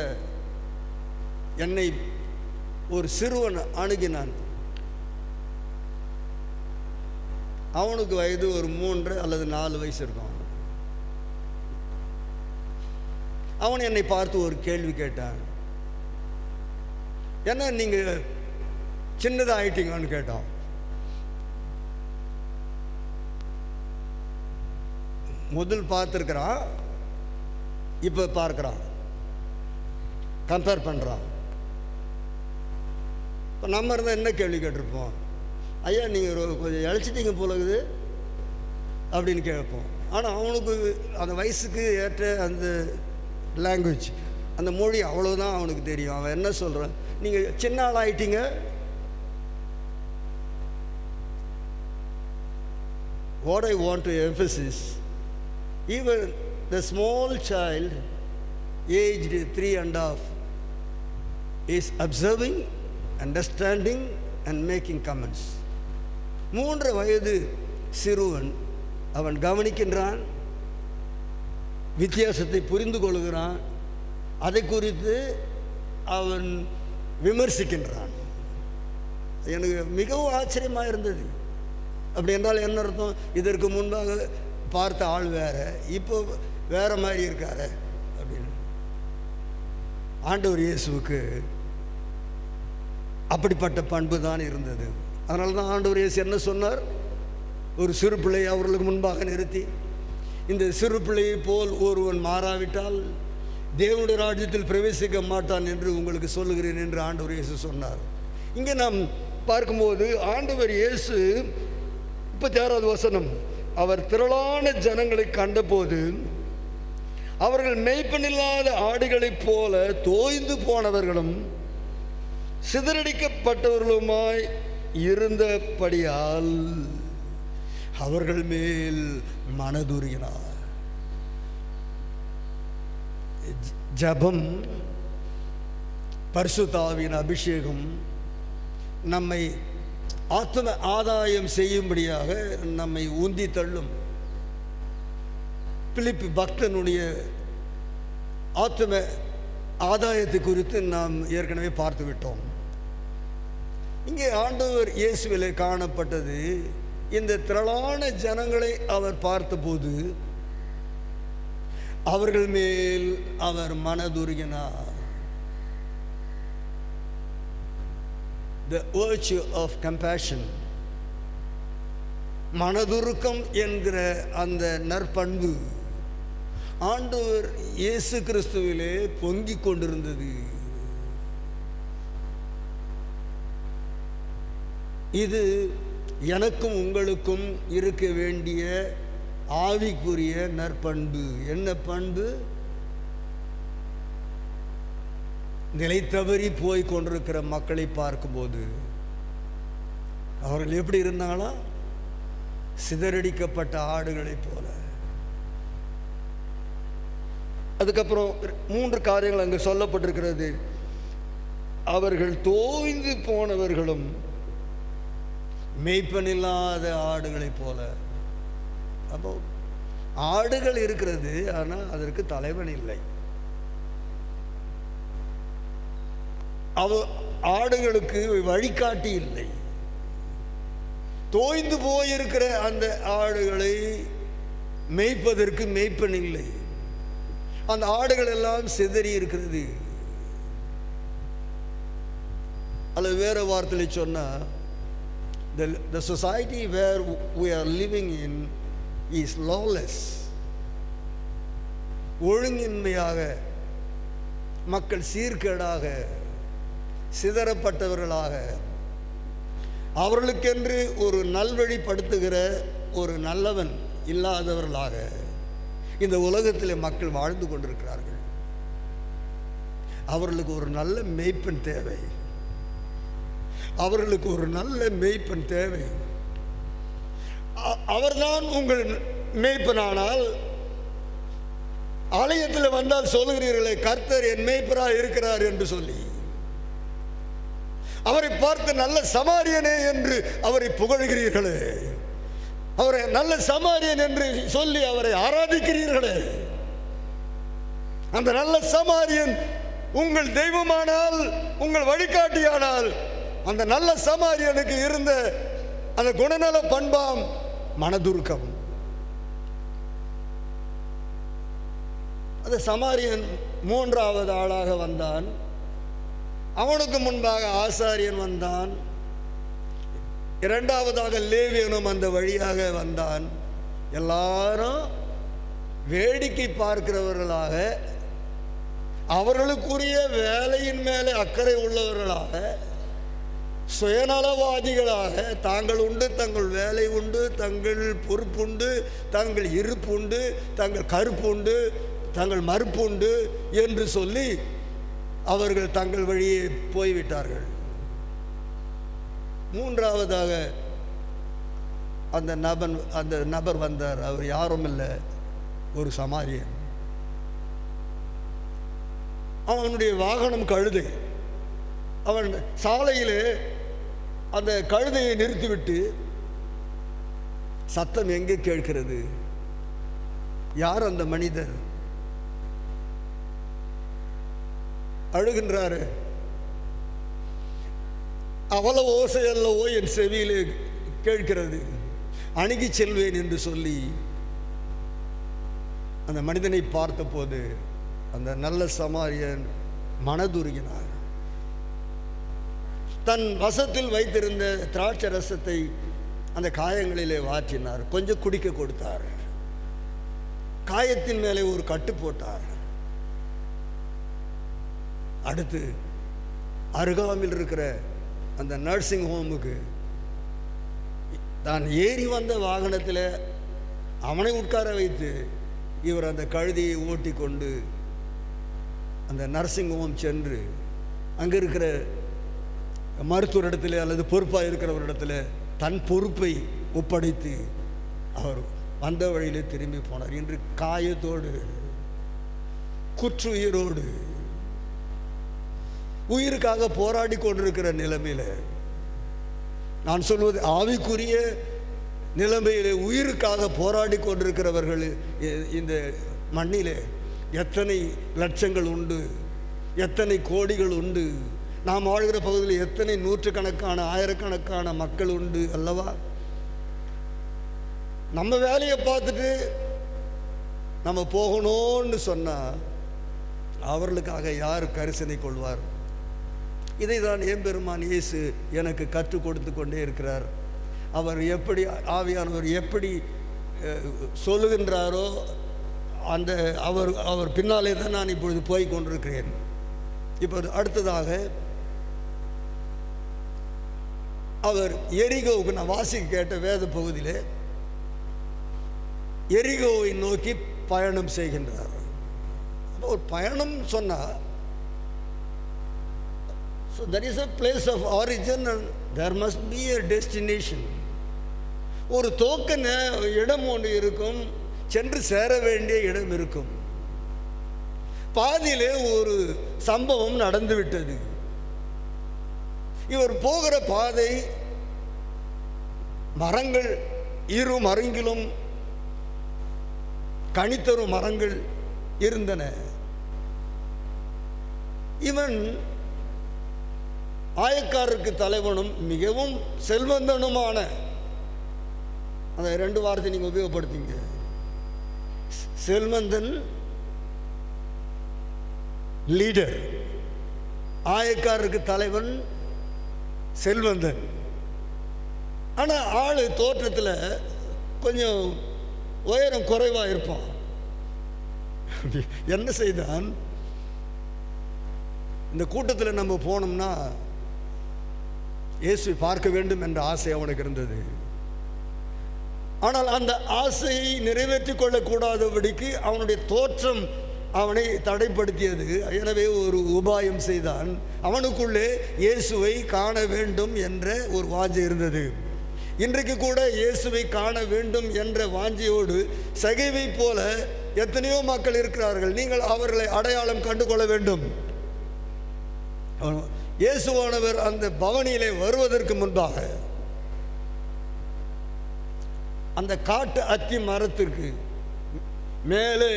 [SPEAKER 1] என்னை ஒரு சிறுவன் அணுகினான். அவனுக்கு வயது ஒரு 3 அல்லது 4 வயசு இருக்கும். அவன் என்னை பார்த்து ஒரு கேள்வி கேட்டான். என்ன நீங்கள் சின்னதாக ஆயிட்டீங்கன்னு கேட்டான். முதல் பார்த்துருக்கிறான், இப்போ பார்க்குறான், கம்பேர் பண்ணுறான். இப்போ நம்ம இருந்தால் என்ன கேள்வி கேட்டிருப்போம்? ஐயா நீங்கள் கொஞ்சம் இழைச்சிட்டீங்க போலகுது அப்படின்னு கேட்போம். ஆனால் அவனுக்கு அந்த வயசுக்கு ஏற்ற அந்த லாங்குவேஜ், அந்த மொழி அவ்வளோதான் அவனுக்கு தெரியும். அவன் என்ன சொல்கிறான், நீங்கள் சின்ன ஆள் ஆகிட்டீங்க. What I want to emphasize, even the small child aged 3.5 is observing, understanding and making comments. 3 வயது சிறுவன் அவன் கவனிக்கின்றான், வித்தியாசத்தை புரிந்து கொள்கிறான், அதை குறித்து அவன் விமர்சிக்கின்றான். எனக்கு மிகவும் ஆச்சரியமாக இருந்தது. அப்படி என்றால் என்ன அர்த்தம்? இதற்கு முன்பாக பார்த்த ஆள் வேற, இப்போ வேற மாதிரி இருக்காரு அப்படின்னு. ஆண்டவர் இயேசுவுக்கு அப்படிப்பட்ட பண்பு தான் இருந்தது. அதனால தான் ஆண்டவர் இயேசு என்ன சொன்னார்? ஒரு சிறு பிள்ளையை அவர்களுக்கு முன்பாக நிறுத்தி, இந்த சிறு பிள்ளையை போல் ஒருவன் மாறாவிட்டால் தேவனுடைய ராஜ்யத்தில் பிரவேசிக்க மாட்டான் என்று உங்களுக்கு சொல்லுகிறேன் என்று ஆண்டவர் இயேசு சொன்னார். இங்கே நாம் பார்க்கும்போது ஆண்டவர் இயேசு 36வது வசனம், அவர் திரளான ஜனங்களை கண்டபோது அவர்கள் மேய்ப்பனில்லாத ஆடுகளைப் போல தோய்ந்து போனவர்களும் சிதறடிக்கப்பட்டவர்களுமாய் இருந்தபடியால் அவர்கள் மேல் மனதுருகினார். ஜபம், பரிசுத்த ஆவியின் அபிஷேகம் நம்மை ஆத்ம ஆதாயம் செய்யும்படியாக நம்மை உந்தி தள்ளும். பிலிப்பு பக்தனுடைய ஆத்ம ஆதாயத்தை குறித்து நாம் ஏற்கனவே பார்த்து விட்டோம். இங்கே ஆண்டவர் இயேசுவிலே காணப்பட்டது, இந்த திரளான ஜனங்களை அவர் பார்த்தபோது அவர்கள் மேல் அவர் மனதுருகினார். The virtue of compassion, மனதுருக்கம் என்கிற அந்த நற்பண்பு ஆண்டவர் இயேசு கிறிஸ்துவிலே பொங்கிக் கொண்டிருந்தது. இது எனக்கும் உங்களுக்கும் இருக்க வேண்டிய ஆவிக்குரிய நற்பண்பு. என்ன பண்பு? நிலை தவறி போய் கொண்டிருக்கிற மக்களை பார்க்கும்போது அவர்கள் எப்படி இருந்தாங்களா? சிதறடிக்கப்பட்ட ஆடுகளைப் போல. அதுக்கப்புறம் 3 காரியங்கள் அங்கு சொல்லப்பட்டிருக்கிறது. அவர்கள் தோய்ந்து போனவர்களும் மேய்ப்பனில்லாத ஆடுகளைப் போல. அப்போ ஆடுகள் இருக்கிறது, ஆனால் அதற்கு தலைவன் இல்லை. ஆடுகளுக்கு வழிகாட்டி இல்லை. தோய்ந்து போயிருக்கிற அந்த ஆடுகளை மேய்ப்பதற்கு மேய்ப்பன் இல்லை. அந்த ஆடுகள் எல்லாம் சிதறி இருக்கிறது. அல்லது வேற வார்த்தையில் சொன்னால், the society where we are living in is lawless. ஒழுங்கின்மையாக, மக்கள் சீர்கேடாக, சிதறப்பட்டவர்களாக, அவர்களுக்கென்று ஒரு நல்வழிப்படுத்துகிற ஒரு நல்லவன் இல்லாதவர்களாக இந்த உலகத்தில் மக்கள் வாழ்ந்து கொண்டிருக்கிறார்கள். அவர்களுக்கு ஒரு நல்ல மேய்ப்பன் தேவை. அவர்களுக்கு ஒரு நல்ல மேய்ப்பன் தேவை. அவர்தான் உங்கள் மேய்ப்பனானால், ஆலயத்தில் வந்தால் சொல்லுகிறீர்களே, கர்த்தர் என் மேய்ப்பராக இருக்கிறார் என்று சொல்லி, அவரை பார்த்து நல்ல சமாரியனே என்று அவரை புகழ்கிறீர்களே, அவரை நல்ல சமாரியன் என்று சொல்லி அவரை ஆராதிக்கிறீர்களே, அந்த நல்ல சமாரியன் உங்கள் தெய்வமானால், உங்கள் வழிகாட்டியானால், அந்த நல்ல சமாரியனுக்கு இருந்த அந்த குணநல பண்பாம் மனதுருக்கம். அந்த சமாரியன் 3வது ஆளாக வந்தான். அவனுக்கு முன்பாக ஆசாரியன் வந்தான். 2வதாக லேவியனும் அந்த வழியாக வந்தான். எல்லாரும் வேடிக்கை பார்க்கிறவர்களாக, அவர்களுக்குரிய வேலையின் மேலே அக்கறை உள்ளவர்களாக, சுயநலவாதிகளாக, தாங்கள் உண்டு, தங்கள் வேலை உண்டு, தங்கள் பொறுப்புண்டு, தங்கள் இருப்புண்டு, தங்கள் கருப்புண்டு, தங்கள் மறுப்புண்டு என்று சொல்லி அவர்கள் தங்கள் வழியே போய்விட்டார்கள். மூன்றாவதாக அந்த நபர் வந்தார். அவர் யாரும் இல்லை, ஒரு சமாரியன். அவனுடைய வாகனம் கழுதை. அவன் சாலையிலே அந்த கழுதையை நிறுத்திவிட்டு, சத்தம் எங்கே கேட்கிறது? யார் அந்த மனிதர்? அழுகின்றாரு. அவ்வளவு ஓசை அல்லவோ என் செவியிலே கேட்கிறது, அணுகி செல்வேன் என்று சொல்லி அந்த மனிதனை பார்த்தபோது அந்த நல்ல சமாரியன் மனதுருகினார். தன் வசத்தில் வைத்திருந்த திராட்சை ரசத்தை அந்த காயங்களிலே வாற்றினார். கொஞ்சம் குடிக்க கொடுத்தார். காயத்தின் மேலே ஒரு கட்டு போட்டார். அடுத்து அருகாமையில் இருக்கிற அந்த நர்சிங் ஹோமுக்கு தான் ஏறி வந்த வாகனத்தில் அவனை உட்கார வைத்து இவர் அந்த கழுதையை ஓட்டி கொண்டு அந்த நர்சிங் ஹோம் சென்று அங்கே இருக்கிற மருத்துவரிடத்தில் அல்லது பொறுப்பாக இருக்கிறவரிடத்தில் தன் பொறுப்பை ஒப்படைத்து அவர் வந்த வழியிலே திரும்பி போனார். இன்று காயத்தோடு, குற்றுயிரோடு, உயிருக்காக போராடி கொண்டிருக்கிற நிலைமையில், நான் சொல்வது ஆவிக்குரிய நிலைமையிலே உயிருக்காக போராடி கொண்டிருக்கிறவர்கள் இந்த மண்ணிலே எத்தனை லட்சங்கள் உண்டு, எத்தனை கோடிகள் உண்டு. நாம் வாழ்கிற பகுதியில் எத்தனை நூற்றுக்கணக்கான ஆயிரக்கணக்கான மக்கள் உண்டு அல்லவா? நம்ம வேலையை பார்த்துட்டு நம்ம போகணும்னு சொன்னால் அவர்களுக்காக யார் கரிசனை கொள்வார்? இதை தான் எம்பெருமான் இயேசு எனக்கு கற்றுக் கொடுத்து கொண்டே இருக்கிறார். அவர் எப்படி, ஆவியானவர் எப்படி சொல்லுகின்றாரோ அந்த அவர் பின்னாலே தான் நான் இப்பொழுது போய் கொண்டிருக்கிறேன். இப்போது அடுத்ததாக அவர் எரிகோவுக்கு, நான் வாசிக்க கேட்ட வேத பகுதியிலே எரிகோவை நோக்கி பயணம் செய்கின்றார். ஒரு பயணம் சொன்னால், so there is a place of origin and there must be a destination. ஒரு துவக்க இடம் ஒன்று இருக்கும், சென்று சேர வேண்டிய இடம் இருக்கும். பாதியிலே ஒரு சம்பவம் நடந்துவிட்டது. இவர் போகிற பாதை மரங்கள், இரு மரங்கிலும் கனித்தரும் மரங்கள் இருந்தன. இவன் ஆயக்காரருக்கு தலைவனும் மிகவும் செல்வந்தனுமான, அந்த ரெண்டு வார்த்தை நீங்கள் உபயோகப்படுத்திங்க, செல்வந்தன், லீடர். ஆயக்காரருக்கு தலைவன் செல்வந்தன். ஆனால் ஆள் தோற்றத்தில் கொஞ்சம் உயரம் குறைவாக இருப்பான். என்ன செய்தான்? இந்த கூட்டத்தில் நம்ம போனோம்னா இயேசுவை பார்க்க வேண்டும் என்ற ஆசை அவனுக்கு இருந்தது. ஆனால் அந்த ஆசையை நிறைவேற்றிக் கொள்ளக்கூடாதபடிக்கு அவனுடைய தோற்றம் அவனை தடைப்படுத்தியது. எனவே ஒரு உபாயம் செய்தான். அவனுக்குள்ளே இயேசுவை காண வேண்டும் என்ற ஒரு வாஞ்சை இருந்தது. இன்றைக்கு கூட இயேசுவை காண வேண்டும் என்ற வாஞ்சையோடு சகைவை போல எத்தனையோ மக்கள் இருக்கிறார்கள். நீங்கள் அவர்களை அடையாளம் கண்டு கொள்ள வேண்டும். இயேசுவானவர் அந்த பவனியிலே வருவதற்கு முன்பாக அந்த காட்டு அத்தி மரத்திற்கு மேலே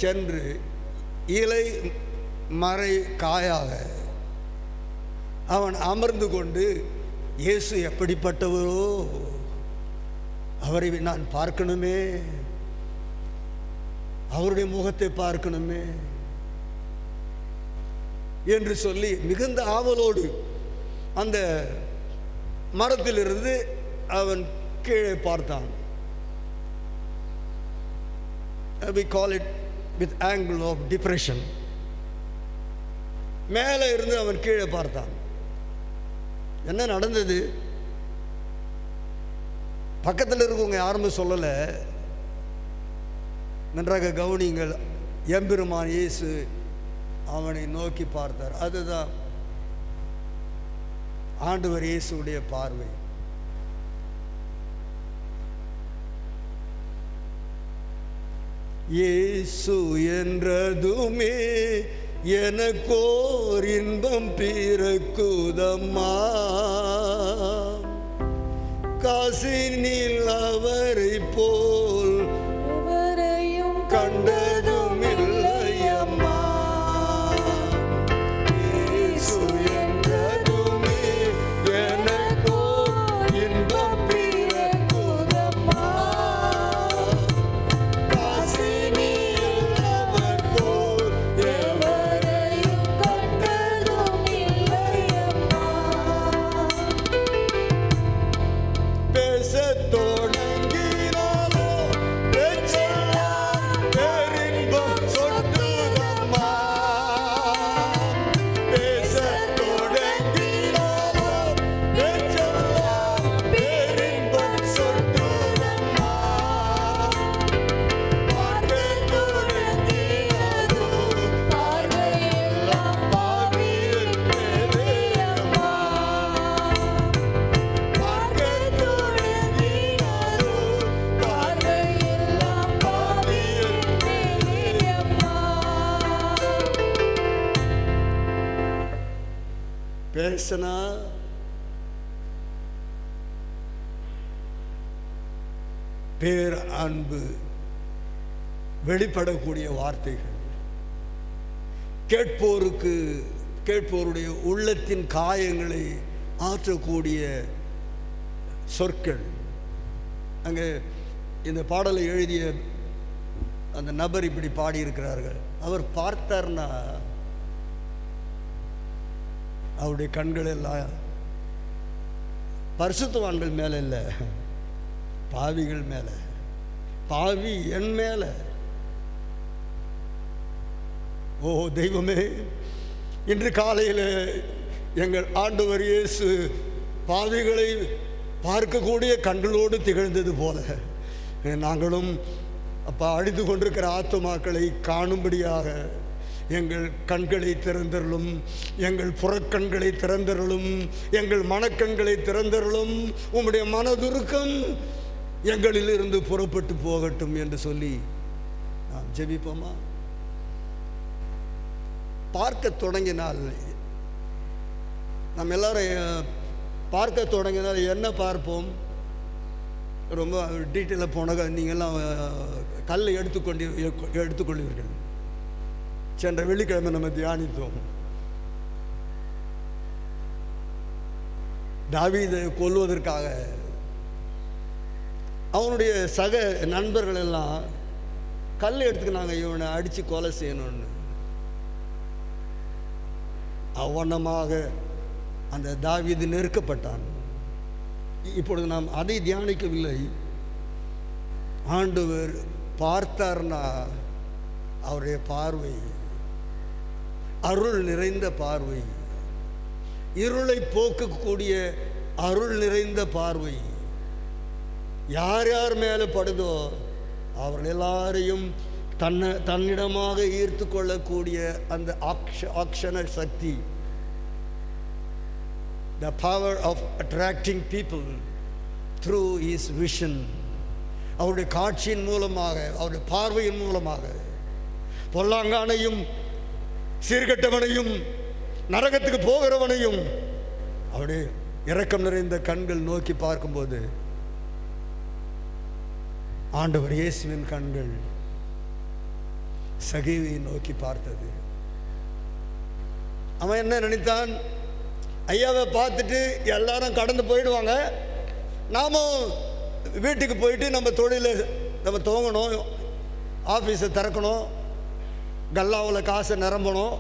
[SPEAKER 1] சென்று இலை மறை காயாக அவன் அமர்ந்து கொண்டு, இயேசு எப்படிப்பட்டவரோ, அவரை நான் பார்க்கணுமே, அவருடைய முகத்தை பார்க்கணுமே என்று சொல்லி மிகுந்த ஆவலோடு அந்த மரத்திலிருந்து அவன் கீழே பார்த்தான். we call it with angle of depression. மேலே இருந்து அவன் கீழே பார்த்தான். என்ன நடந்தது? பக்கத்தில் இருக்கவங்க யாருமே சொல்லலை. நன்றாக கவனிங்கள். எம்பெருமான் இயேசு அவனை நோக்கி பார்த்தார். அதுதான் ஆண்டவர் இயேசுடைய பார்வை. இயேசு என்றதுமே எனக்கோர் இன்பம் பிறக்குதம்மா, காசினில் அவரை போல் எவரையும் கண்டதும் இல்லையம்மா. இயேசு என்றதுமே எனக்கோர் இன்பம் பிறக்குதம்மா, காசினில் அவர் போல் எவரையும் கண்டதும் இல்லையம்மா. பேசத் தொடங்கினாலோ பேச்செல்லாம் பேரின்பம் சொட்டுதம்மா. பேசத் தொடங்கினாலோ பேச்செல்லாம் பேரின்பம் சொட்டுதம்மா. பார்க்கத் தொடங்கியதோ பார்வையெல்லாம் பாவியின் மேலேயம்மா. பார்க்கத் தொடங்கியதோ பார்வையெல்லாம் பாவியின் மேலேயம்மா. பேசினா பேர் அன்பு வெளிப்படக்கூடிய வார்த்தைகள், கேட்போருடைய உள்ளத்தின் காயங்களை ஆற்றக்கூடிய சொற்கள். அங்கே இந்த பாடலை எழுதிய அந்த நபர் இப்படி பாடியிருக்கிறார்கள். அவர் பார்த்தார்னா அவருடைய கண்கள் எல்லாம் பரிசுத்தவான்கள் மேலே இல்லை, பாவிகள் மேலே, பாவி என் மேலே. ஓ தெய்வமே, இன்று காலையில் எங்கள் ஆண்டவர் இயேசு பாவிகளை பார்க்கக்கூடிய கண்களோடு திகழ்ந்தது போல நாங்களும் அப்பா அழிந்து கொண்டிருக்கிற ஆத்துமாக்களை காணும்படியாக எங்கள் கண்களை திறந்தருளும், எங்கள் புறக்கண்களை திறந்தருளும், எங்கள் மனக்கண்களை திறந்தருளும். உம்முடைய மனதுருக்கம் எங்களிலிருந்து புறப்பட்டு போகட்டும் என்று சொல்லி நாம் ஜெபிப்போமா? பார்க்க தொடங்கினால், நம்ம எல்லாரும் பார்க்க தொடங்கினால் என்ன பார்ப்போம்? ரொம்ப டீட்டெயிலாக போனாக்க நீங்கள்லாம் கல்லை எடுத்துக்கொள்வீர்கள். சென்ற வெள்ளிக்கிழமை நம்ம தியானித்தோம். தாவீதை கொல்வதற்காக அவனுடைய சக நண்பர்கள் எல்லாம் கல் எடுத்துக்கினாங்க, இவனை அடித்து கொலை செய்யணும்னு. அவ்வண்ணமாக அந்த தாவீது நெருக்கப்பட்டான். இப்பொழுது நாம் அதை தியானிக்கவில்லை. ஆண்டவர் பார்த்தார்னா அவருடைய பார்வை அருள் நிறைந்த பார்வை, இருளை போக்கக்கூடிய அருள் நிறைந்த பார்வை. யார் யார் மேலே படுதோ அவர்கள் எல்லாரையும் தன்னிடமாக ஈர்த்து கொள்ளக்கூடிய அந்த ஆக்ஷன சக்தி, the power of attracting people through his vision, அவருடைய காட்சியின் மூலமாக, அவருடைய பார்வையின் மூலமாக பொல்லாங்கானையும் சீர்கட்டவனையும் நரகத்துக்கு போகிறவனையும் அவருடைய இரக்கம் நிறைந்த கண்கள் நோக்கி பார்க்கும்போது ஆண்டவர் இயேசுவின் கண்கள் சகீவை நோக்கி பார்த்தது. அவன் என்ன நினைத்தான்? ஐயாவை பார்த்துட்டு எல்லாரும் கடந்து போயிடுவாங்க, நாமும் வீட்டுக்கு போயிட்டு நம்ம தொழிலை நம்ம துவங்கணும், ஆஃபீஸை திறக்கணும், கல்லாவில் காசை நிரம்பணும்,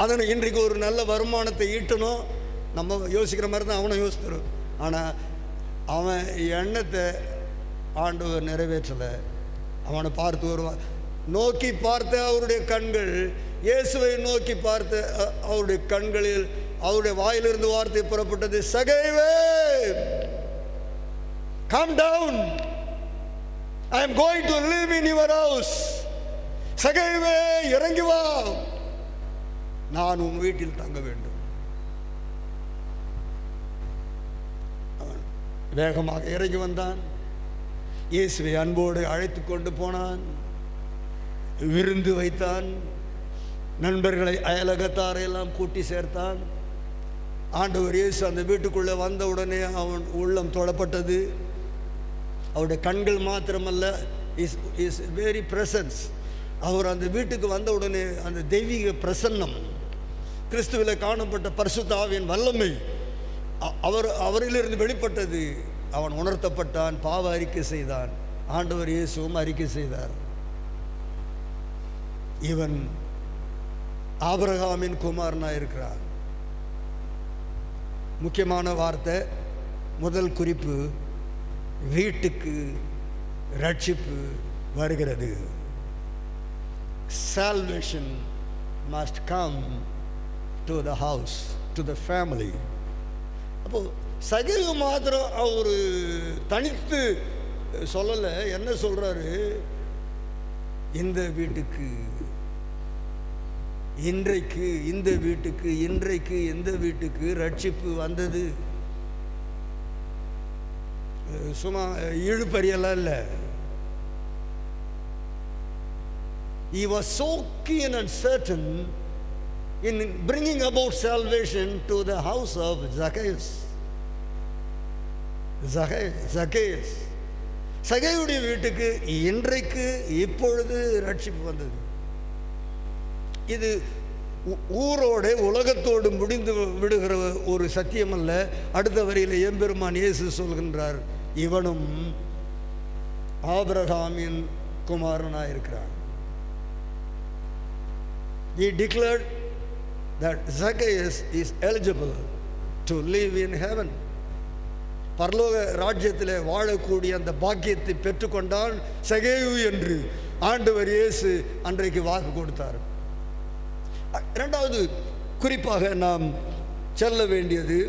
[SPEAKER 1] அதனை இன்றைக்கு ஒரு நல்ல வருமானத்தை ஈட்டணும். நம்ம யோசிக்கிற மாதிரி தான் அவனை யோசித்துரும். ஆனால் அவன் எண்ணத்தை ஆண்டவர் நிறைவேற்றலை. அவனை பார்த்து வருவான். நோக்கி பார்த்த அவருடைய கண்கள், இயேசுவை நோக்கி பார்த்த அவருடைய கண்களில் அவருடைய வாயிலிருந்து வார்த்தை புறப்பட்டது, சகேவே, come down, I am going to live in your house. சகேவே, இறங்கி வா, நான் உன் வீட்டில் தங்க வேண்டும். அவன் வேகமாக இறங்கி வந்தான். இயேசுவை அன்போடு அழைத்து கொண்டு போனான். விருந்து வைத்தான். நண்பர்களை, அயலகத்தாரை எல்லாம் கூட்டி சேர்த்தான். ஆண்டவர் இயேசு அந்த வீட்டுக்குள்ளே வந்த உடனே அவன் உள்ளம் தொடப்பட்டது. அவருடைய கண்கள் மாத்திரமல்ல, இஸ் வெரி பிரசன்ஸ். அவர் அந்த வீட்டுக்கு வந்த உடனே அந்த தெய்வீக பிரசன்னம், கிறிஸ்துவில் காணப்பட்ட பரிசுத்த ஆவியின் வல்லமை அவரிலிருந்து வெளிப்பட்டது. அவன் உணர்த்தப்பட்டான், பாவ அறிக்கை செய்தான். ஆண்டவர் இயேசுவும் அறிக்கை செய்தார், இவன் ஆபிரகாமின் குமாரனாக இருக்கிறார். முக்கியமான வார்த்தை, முதல் குறிப்பு, வீட்டுக்கு ரட்சிப்பு வருகிறது. Salvation must come to the house, to the family. அப்போ சகேயு மாத்திரம் அவர் தனித்து சொல்லலை. என்ன சொல்றாரு? இந்த வீட்டுக்கு, இன்றைக்கு இந்த வீட்டுக்கு, இன்றைக்கு எந்த வீட்டுக்கு ரட்சிப்பு வந்தது? சும்மா இழுப்பறியெல்லாம் இல்லை. He was so keen and certain in bringing about salvation to the house of Zacchaeus. சகேயுடைய வீட்டுக்கு இன்றைக்கு இப்பொழுது ரட்சிப்பு வந்தது. இது ஊரோட உலகத்தோடு முடிந்து விடுகிற ஒரு சத்தியம் அல்ல. அடுத்த வரியில் எம்பெருமான் இயேசு சொல்கின்றார், இவனும் ஆபிரகாமின் குமாரனாக இருக்கிறான். He declared that Zacchaeus is eligible to live in heaven. பரலோக ராஜ்யத்தில் வாழக்கூடிய அந்த பாக்கியத்தை பெற்றுக்கொண்டான் சகேயு என்று ஆண்டவர் இயேசு அன்றைக்கு வாக்கு கொடுத்தார். இரண்டாவது குறிப்பாக நாம் செல்ல வேண்டியது,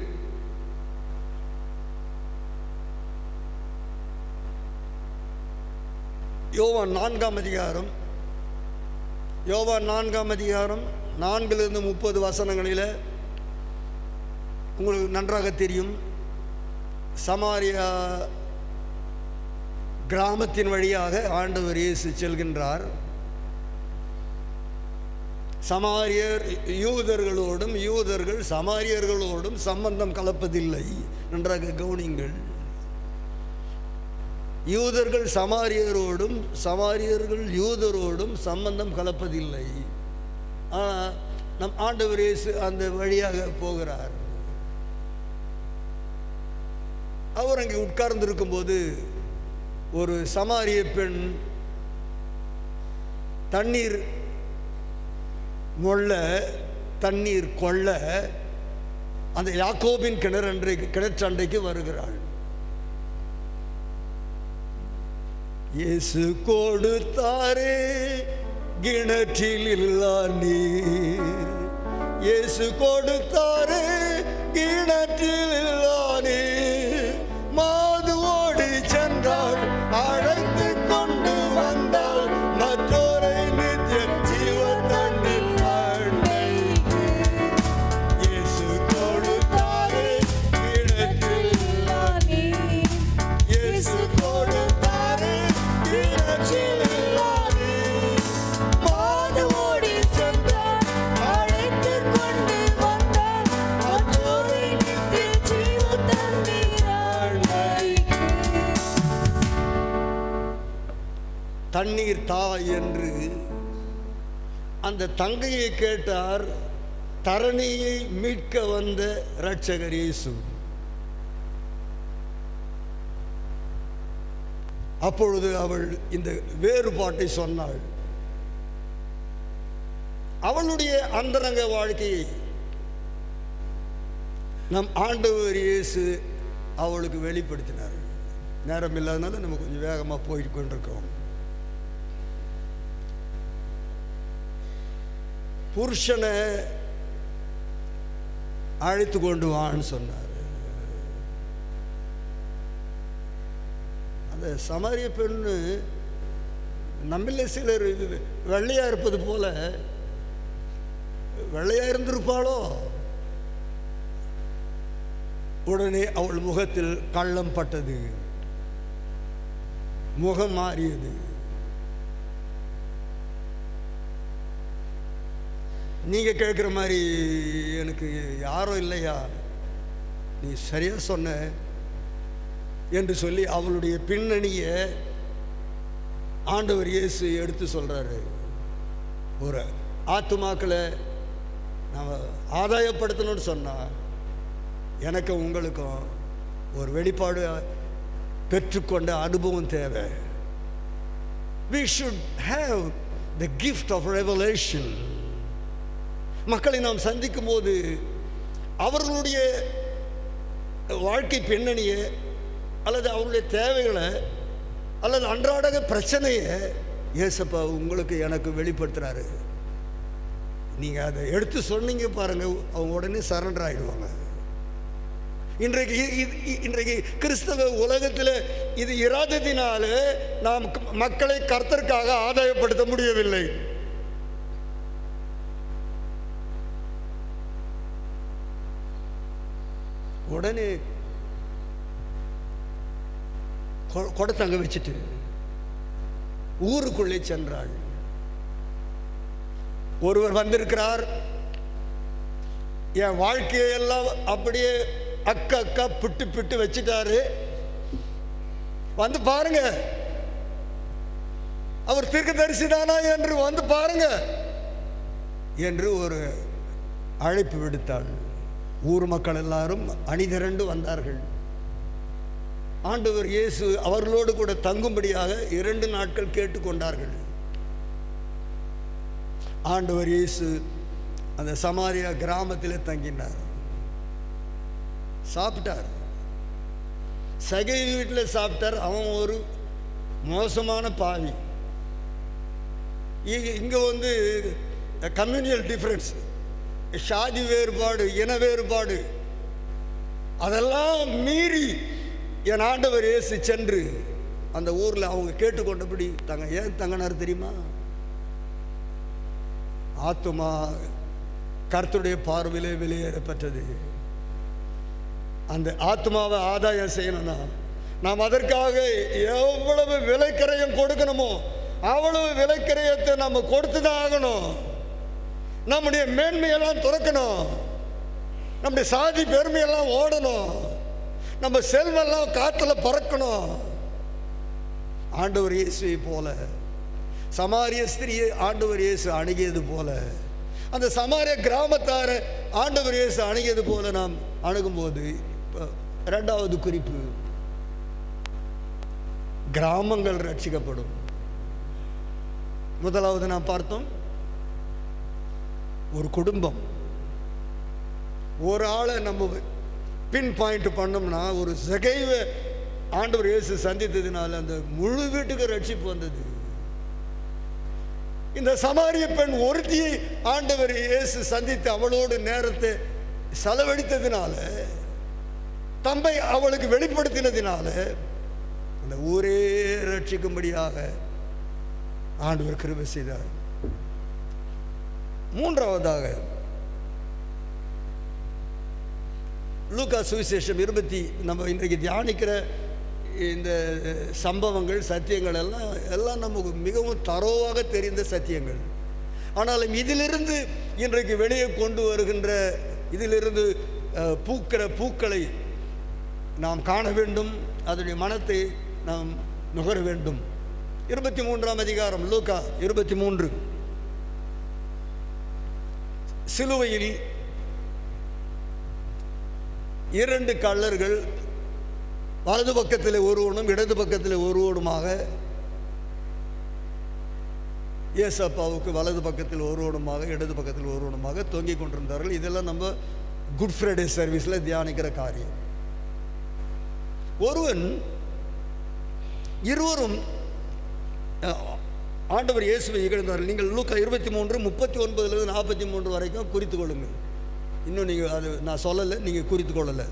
[SPEAKER 1] யோவான் 4ஆம் அதிகாரம், யோவான் 4ஆம் அதிகாரம் 4-30 வசனங்களில் உங்களுக்கு நன்றாக தெரியும். சமாரியா கிராமத்தின் வழியாக ஆண்டவர் இயேசு செல்கின்றார். சமாரியர் யூதர்களோடும் யூதர்கள் சமாரியர்களோடும் சம்பந்தம் கலப்பதில்லை. நன்றாக கவனிங்கள். யூதர்கள் சமாரியரோடும் சமாரியர்கள் யூதரோடும் சம்பந்தம் கலப்பதில்லை. ஆனால் நம் ஆண்டவர் இயேசு அந்த வழியாக போகிறார். அவர் அங்கே உட்கார்ந்திருக்கும் போது ஒரு சமாரிய பெண் தண்ணீர் கொள்ள அந்த யாக்கோபின் கிணற்றண்டைக்கு வருகிறாள். இயேசு கொடுத்தாரே கிணற்றில் இல்லா நீர், இயேசு கொடுத்தாரே கிணற்றில் இல்லா நீர், மாதுவோடு சென்றாள் அழைத்து கொண்டு வந்தாள் மற்றொரு நித்திய ஜீவ தண்ணீர் வாழ்க்கைக்கு. இயேசு கொடுத்தாரே கிணற்றில் இல்லா நீர், இயேசு கொடுத்தாரே கிணற்றில் இல்லா நீர், மாதுவோடு சென்றாள் அழைத்து கொண்டு வந்தாள் மற்றொரு நித்திய ஜீவ தண்ணீர் வாழ்க்கைக்கு. தண்ணீர் தா என்று அந்த தங்கையை கேட்டார் தரணியை மீட்க வந்த இரட்சகர் இயேசு. அப்பொழுது அவள் இந்த வேறுபாட்டை சொன்னாள். அவளுடைய அந்தரங்க வாழ்க்கையை நம் ஆண்டவர் இயேசு அவளுக்கு வெளிப்படுத்தினார். நேரம் இல்லாதனால நம்ம கொஞ்சம் வேகமாக போயிட்டு கொண்டிருக்கோம். புருஷனை அழைத்து கொண்டு வான்னு சொன்னார். அந்த சமாரிய பெண்ணு நம்மள சிலர் வெள்ளையா இருப்பது போல வெள்ளையா இருந்திருப்பாளோ. உடனே அவள் முகத்தில் கள்ளம் பட்டது, முகம் மாறியது. நீங்க கேட்குற மாதிரி எனக்கு யாரும் இல்லையா, நீ சரியா சொன்ன என்று சொல்லி அவளுடைய பின்னணியை ஆண்டவர் இயேசு எடுத்து சொல்றாரு. ஒரு ஆத்துமாக்களை நாம் ஆதாயப்படுத்தணும்னு சொன்னால் எனக்கு உங்களுக்கும் ஒரு வெளிப்பாடு பெற்றுக்கொண்ட அனுபவம் தேவை. We should have the gift of revelation. மக்களை நாம் சந்திக்கும் போது அவர்களுடைய வாழ்க்கை பின்னணியை அல்லது அவருடைய தேவைகளை அல்லது அன்றாட பிரச்சனையை இயேசப்பா உங்களுக்கு எனக்கு வெளிப்படுத்துறாரு. நீங்க அதை எடுத்து சொன்னீங்க பாருங்க, அவங்க உடனே சரண்டர் ஆயிடுவாங்க. இன்றைக்கு கிறிஸ்தவ உலகத்தில் இது இராததினால நாம் மக்களை கர்த்தருக்காக ஆதாயப்படுத்த முடியவில்லை. உடனே கொடத்தங்க வச்சுட்டு ஊருக்குள்ளே சென்றாள். ஒருவர் வந்திருக்கிறார், என் வாழ்க்கையெல்லாம் அப்படியே அக்கா பிட்டு பிட்டு வச்சுட்டாரு, வந்து பாருங்க, அவர் தீர்க்கதரிசிதானா என்று வந்து பாருங்க என்று ஒரு அழைப்பு விடுத்தாள். ஊர் மக்கள் எல்லாரும் அணிதிரண்டு வந்தார்கள். ஆண்டவர் இயேசு அவர்களோடு கூட தங்கும்படியாக 2 நாட்கள் கேட்டுக்கொண்டார்கள். ஆண்டவர் இயேசு அந்த சமாரியா கிராமத்தில் தங்கினார். சாப்பிட்டார், சகை வீட்டில் சாப்பிட்டார். அவன் ஒரு மோசமான பாவி. இங்கே வந்து கம்யூனியல் டிஃப்ரென்ஸ், சாதி வேறுபாடு, இன வேறுபாடு, அதெல்லாம் மீறி என் ஆண்டவர் இயேசு சென்று அந்த ஊரில் அவங்க கேட்டுக்கொண்டபடி ஏன் தங்கினார் தெரியுமா? ஆத்துமா கர்த்தருடைய பார்வையிலே வெளியேறப்பட்டது. அந்த ஆத்மாவை ஆதாயம் செய்யணும்னா நாம் அதற்காக எவ்வளவு விலைக்கரையம் கொடுக்கணுமோ அவ்வளவு விலைக்கரையத்தை நம்ம கொடுத்துதான் ஆகணும். நம்முடைய மேன்மையெல்லாம் துறக்கணும், நம்முடைய சாதி பெருமையெல்லாம் ஓடணும், நம்ம செல்வெல்லாம் காத்துல பறக்கணும். ஆண்டவர் இயேசுவை போல சமாரிய ஸ்திரியை ஆண்டவர் இயேசு அணுகியது போல, அந்த சமாரிய கிராமத்தார ஆண்டவர் இயேசு அணுகியது போல நாம் அணுகும்போது, 2வது குறிப்பு, கிராமங்கள் ரட்சிக்கப்படும். முதலாவது நாம் பார்த்தோம், ஒரு குடும்பம், ஒரு ஆளை நம்ம பின் பாயிண்ட் பண்ணோம்னா, ஒரு சகைவை ஆண்டவர் இயேசு சந்தித்ததினால அந்த முழு வீட்டுக்கு ரட்சிப்பு வந்தது. இந்த சமாரிய பெண் ஒருத்தியை ஆண்டவர் இயேசு சந்தித்து அவளோடு நேரத்தை செலவழித்ததினால, தம்மை அவளுக்கு வெளிப்படுத்தினதினால அந்த ஊரே ரட்சிக்கும்படியாக ஆண்டவர் கிருபை செய்தார். 3வதாக லூக்கா சுவிசேஷம் 20 நம்ம இன்றைக்கு தியானிக்கிற இந்த சம்பவங்கள், சத்தியங்கள் எல்லாம் நமக்கு மிகவும் தரோவாக தெரிந்த சத்தியங்கள். ஆனாலும் இதிலிருந்து இன்றைக்கு வெளியே கொண்டு வருகின்ற, இதிலிருந்து பூக்கிற பூக்களை நாம் காண வேண்டும், அதனுடைய மனத்தை நாம் நுகர வேண்டும். 23ஆம் அதிகாரம் லூக்கா 23. சிலுவையில் 2 கள்ளர்கள் வலது பக்கத்தில் ஒருவனும் இடது பக்கத்தில் ஒருவனுமாக, ஏசப்பாவுக்கு வலது பக்கத்தில் ஒருவனுமாக இடது பக்கத்தில் ஒருவனுமாக தொங்கிக் கொண்டிருந்தார்கள். இதெல்லாம் நம்ம குட் ஃப்ரைடே சர்வீஸில் தியானிக்கிற காரியம். இருவரும் ஆண்டவர் இயேசுவை இகழ்ந்தார்கள். நீங்கள் லூக்கா 23:39-43 வரைக்கும் குறித்து கொள்ளுங்கள். இன்னும் நீங்கள் அது நான் சொல்லலை, நீங்கள் குறித்து கொள்ளலை.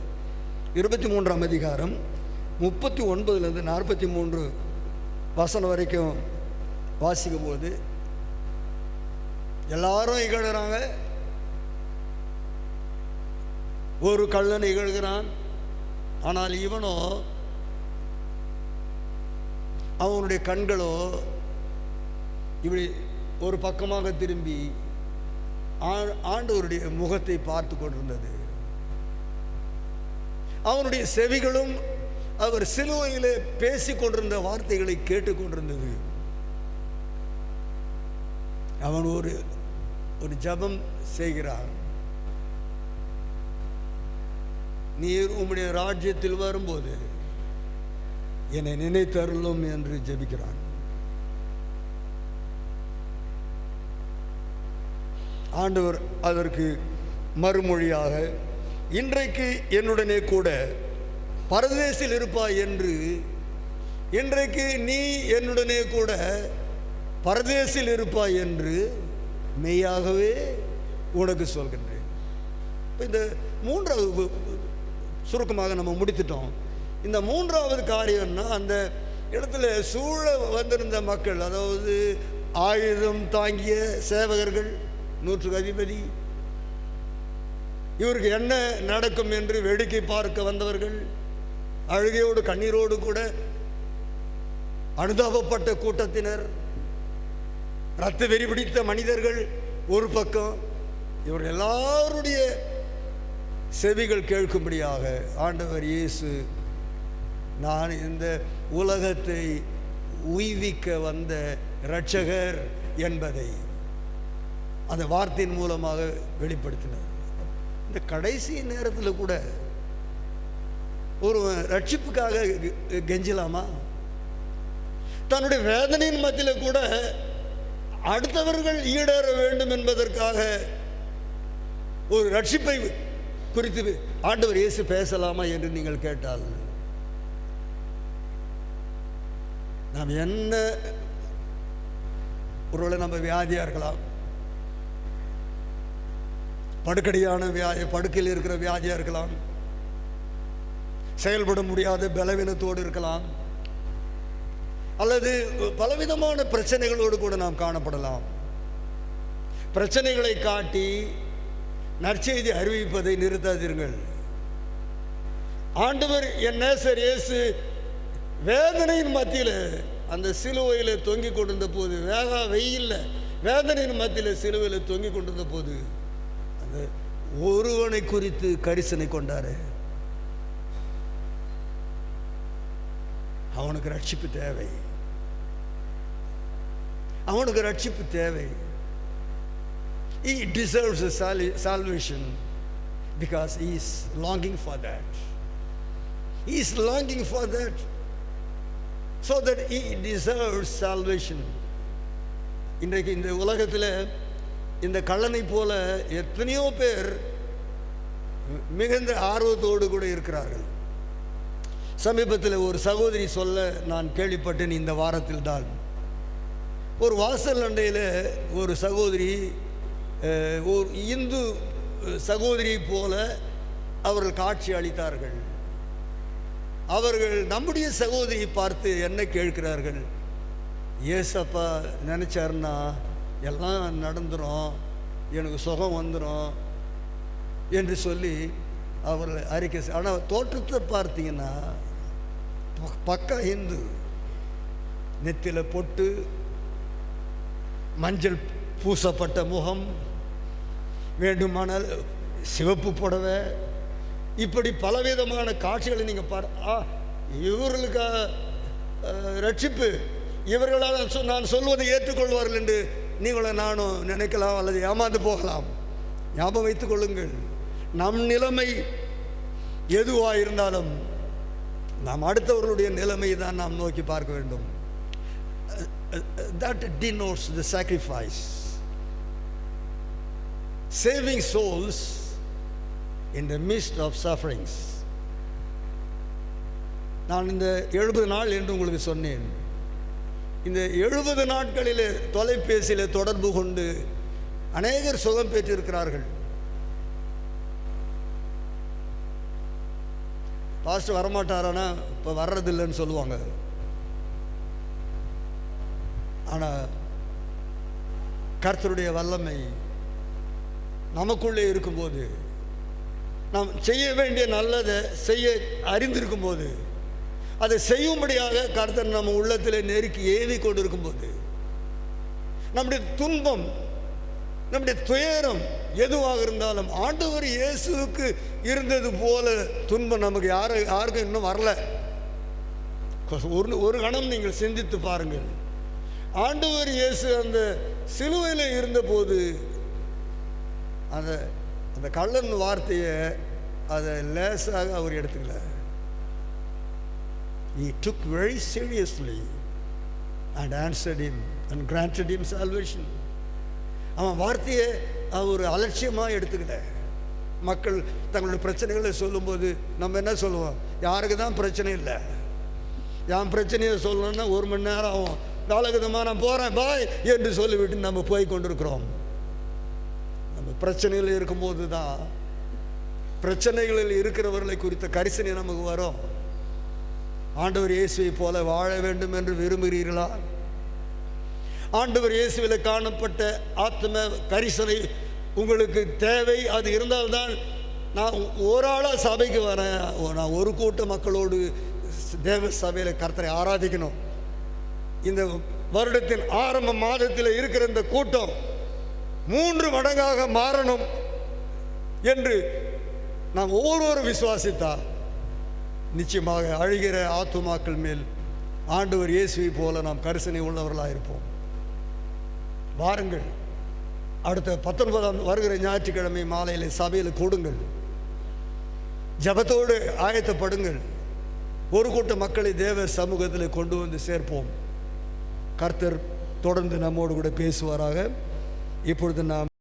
[SPEAKER 1] 23ஆம் அதிகாரம் 39-43 வசனம் வரைக்கும் வாசிக்கும் போது எல்லாரும் இகழ்கிறாங்க. ஒரு கள்ளன் இகழ்கிறான். ஆனால் இவனோ, அவனுடைய கண்களோ இப்படி ஒரு பக்கமாக திரும்பி ஆண்டவருடைய முகத்தை பார்த்து கொண்டிருந்தது. அவனுடைய செவிகளும் அவர் சிலுவையிலே பேசிக் கொண்டிருந்த வார்த்தைகளை கேட்டுக்கொண்டிருந்தது. அவன் ஒரு ஜெபம் செய்கிறான். நீர் உம்முடைய ராஜ்யத்தில் வரும்போது என்னை நினைத்தருளும் என்று ஜெபிக்கிறான். ஆண்டவர் அதற்கு மறுமொழியாக, இன்றைக்கு என்னுடனே கூட பரதேசில் இருப்பாய் என்று, இன்றைக்கு நீ என்னுடனே கூட பரதேசில் இருப்பாய் என்று மெய்யாகவே உனக்கு சொல்கின்றேன். இந்த மூன்றாவது சுருக்கமாக நம்ம முடித்துட்டோம். இந்த மூன்றாவது காரியம்னா, அந்த இடத்துல சூழ வந்திருந்த மக்கள், அதாவது ஆயுதம் தாங்கிய சேவகர்கள், 100 அதிபதி, இவருக்கு என்ன நடக்கும் என்று வேடிக்கை பார்க்க வந்தவர்கள், அழுகையோடு கண்ணீரோடு கூட அனுதாபப்பட்ட கூட்டத்தினர், இரத்த வெறி பிடித்த மனிதர்கள் ஒரு பக்கம், இவர் எல்லாருடைய செவிகள் கேட்கும்படியாக ஆண்டவர் இயேசு, நான் இந்த உலகத்தை உய்விக்க வந்த இரட்சகர் என்பதை அந்த வார்த்தையின் மூலமாக வெளிப்படுத்தினார். இந்த கடைசி நேரத்தில் கூட ஒரு ரட்சிப்புக்காக கெஞ்சலாமா? தன்னுடைய வேதனையின் மத்தியில் கூட அடுத்தவர்கள் ஈடேற வேண்டும் என்பதற்காக ஒரு ரட்சிப்பை குறித்து ஆண்டவர் இயேசு பேசலாமா என்று நீங்கள் கேட்டால், நாம் என்ன, ஒருவேளை நம்ம வியாதியாக இருக்கலாம், படுக்கடியான படுக்கையில் இருக்கிற வியாதியாக இருக்கலாம், செயல்பட முடியாத பலவீனத்தோடு இருக்கலாம், அல்லது பலவிதமான பிரச்சனைகளோடு கூட நாம் காணப்படலாம். பிரச்சனைகளை காட்டி நற்செய்தி அறிவிப்பதை நிறுத்தாதீர்கள். ஆண்டவர் என் நேசர் இயேசு வேதனையின் மத்தியில் அந்த சிலுவையில் தொங்கிக் கொண்டிருந்த போது, வெயில்ல வேதனையின் மத்தியில் சிலுவையில் தொங்கிக் கொண்டிருந்த போது, அந்த ஒருவனை குறித்து கரிசனை கொண்டாரு. அவனுக்கு ரட்சிப்பு தேவை, அவனுக்கு ரட்சிப்பு தேவை. He deserves a salvation because he is longing for that. He is longing for that, so that he deserves salvation. இன்றைக்கு இந்த உலகத்தில் இந்த கள்ளனை போல எத்தனையோ பேர் மிகுந்த ஆர்வத்தோடு கூட இருக்கிறார்கள். சமீபத்தில் ஒரு சகோதரி சொல்ல நான் கேள்விப்பட்டேன். இந்த வாரத்தில் தான் ஒரு வாசல் அண்டையில் ஒரு சகோதரி, ஒரு இந்து சகோதரியை போல அவர்கள் காட்சி அளித்தார்கள். அவர்கள் நம்முடைய சகோதரியை பார்த்து என்ன கேட்கிறார்கள், ஏசப்பா நினைச்சாருன்னா எல்லாம் நடந்துடும், எனக்கு சுகம் வந்துடும் என்று சொல்லி அவர்கள் அறிக்கை. ஆனால் தோற்றத்தை பார்த்தீங்கன்னா பக்கா இந்து, நெத்தியில் பொட்டு, மஞ்சள் பூசப்பட்ட முகம், வேண்டுமானால் சிவப்பு புடவை, இப்படி பலவிதமான காட்சிகளை நீங்கள் இவர்களுக்கு ரட்சிப்பு, இவர்களால் நான் சொல்வதை ஏற்றுக்கொள்வார்கள் என்று நீங்களும் நானும் நினைக்கலாம், அல்லது ஏமாந்து போகலாம். ஞாபகம் வைத்துக் கொள்ளுங்கள், நம் நிலைமை எதுவாக இருந்தாலும் நாம் அடுத்தவர்களுடைய நிலைமையை தான் நாம் நோக்கி பார்க்க வேண்டும். That denotes the sacrifice, saving souls in the midst of sufferings. நான் இந்த 70 நாள் என்று உங்களுக்கு சொன்னேன். இந்த 70 நாட்களிலே தொலைபேசியில் தொடர்பு கொண்டு அநேகர் சுகம் பெற்றிருக்கிறார்கள். பாஸ்டர் வரமாட்டாரானா இப்போ வர்றதில்லைன்னு சொல்லுவாங்க. ஆனால் கர்த்தருடைய வல்லமை நமக்குள்ளே இருக்கும்போது, நாம் செய்ய வேண்டிய நல்லதை செய்ய அறிந்திருக்கும் போது, அதை செய்யும்படியாக கர்த்தர் நம்ம உள்ளத்தில் நெருக்கி ஏவி கொண்டு இருக்கும்போது, நம்முடைய துன்பம், நம்முடைய துயரம் எதுவாக இருந்தாலும் ஆண்டவர் இயேசுவுக்கு இருந்தது போல துன்பம் நமக்கு யாருக்கும் இன்னும் வரல. ஒரு கணம் நீங்கள் சிந்தித்து பாருங்கள். ஆண்டவர் இயேசு அந்த சிலுவையில் இருந்தபோது அந்த கள்ளன் வார்த்தையை அதை லேசாக அவர் எடுத்துக்கல. He took very seriously and answered him and granted him salvation. அவன் வார்த்தையை அவர் அலட்சியமாக எடுத்துக்கிட்ட. மக்கள் தங்களுடைய பிரச்சனைகளை சொல்லும்போது நம்ம என்ன சொல்லுவோம்? யாருக்கு தான் பிரச்சனை இல்லை, என் பிரச்சனையை சொல்லணும்னா 1 மணி நேரம் ஆகும், காலகட்டமாக நான் போகிறேன் பாய் என்று சொல்லிவிட்டு நம்ம போய் கொண்டிருக்கிறோம். நம்ம பிரச்சனைகள் இருக்கும்போது தான் பிரச்சனைகளில் இருக்கிறவர்களை குறித்த கரிசனை நமக்கு வரும். ஆண்டவர் இயேசுவை போல வாழ வேண்டும் என்று விரும்புகிறீர்களா? ஆண்டவர் இயேசுவில் காணப்பட்ட ஆத்ம கரிசனை உங்களுக்கு தேவை. அது இருந்தால்தான் நான் ஒரு ஆளாக சபைக்கு வரேன், நான் ஒரு கூட்ட மக்களோடு தேவ சபையில் கர்த்தரை ஆராதிக்கணும். இந்த வருடத்தின் ஆரம்ப மாதத்தில் இருக்கிற இந்த கூட்டம் 3 மடங்காக மாறணும் என்று நாம் ஒவ்வொருவரும் விசுவாசித்தா நிச்சயமாக அழுகிற ஆத்துமாக்கள் மேல் ஆண்டவர் இயேசுவை போல நாம் கரிசனை உள்ளவர்களாக இருப்போம். வாருங்கள், அடுத்த 19ஆம் வருகிற ஞாயிற்றுக்கிழமை மாலையில் சபையில் கூடுங்கள், ஜபத்தோடு ஆயத்தப்படுங்கள், ஒரு கூட்ட மக்களை தேவ சமூகத்தில் கொண்டு வந்து சேர்ப்போம். கர்த்தர் தொடர்ந்து நம்மோடு கூட பேசுவாராக. இப்பொழுது நாம்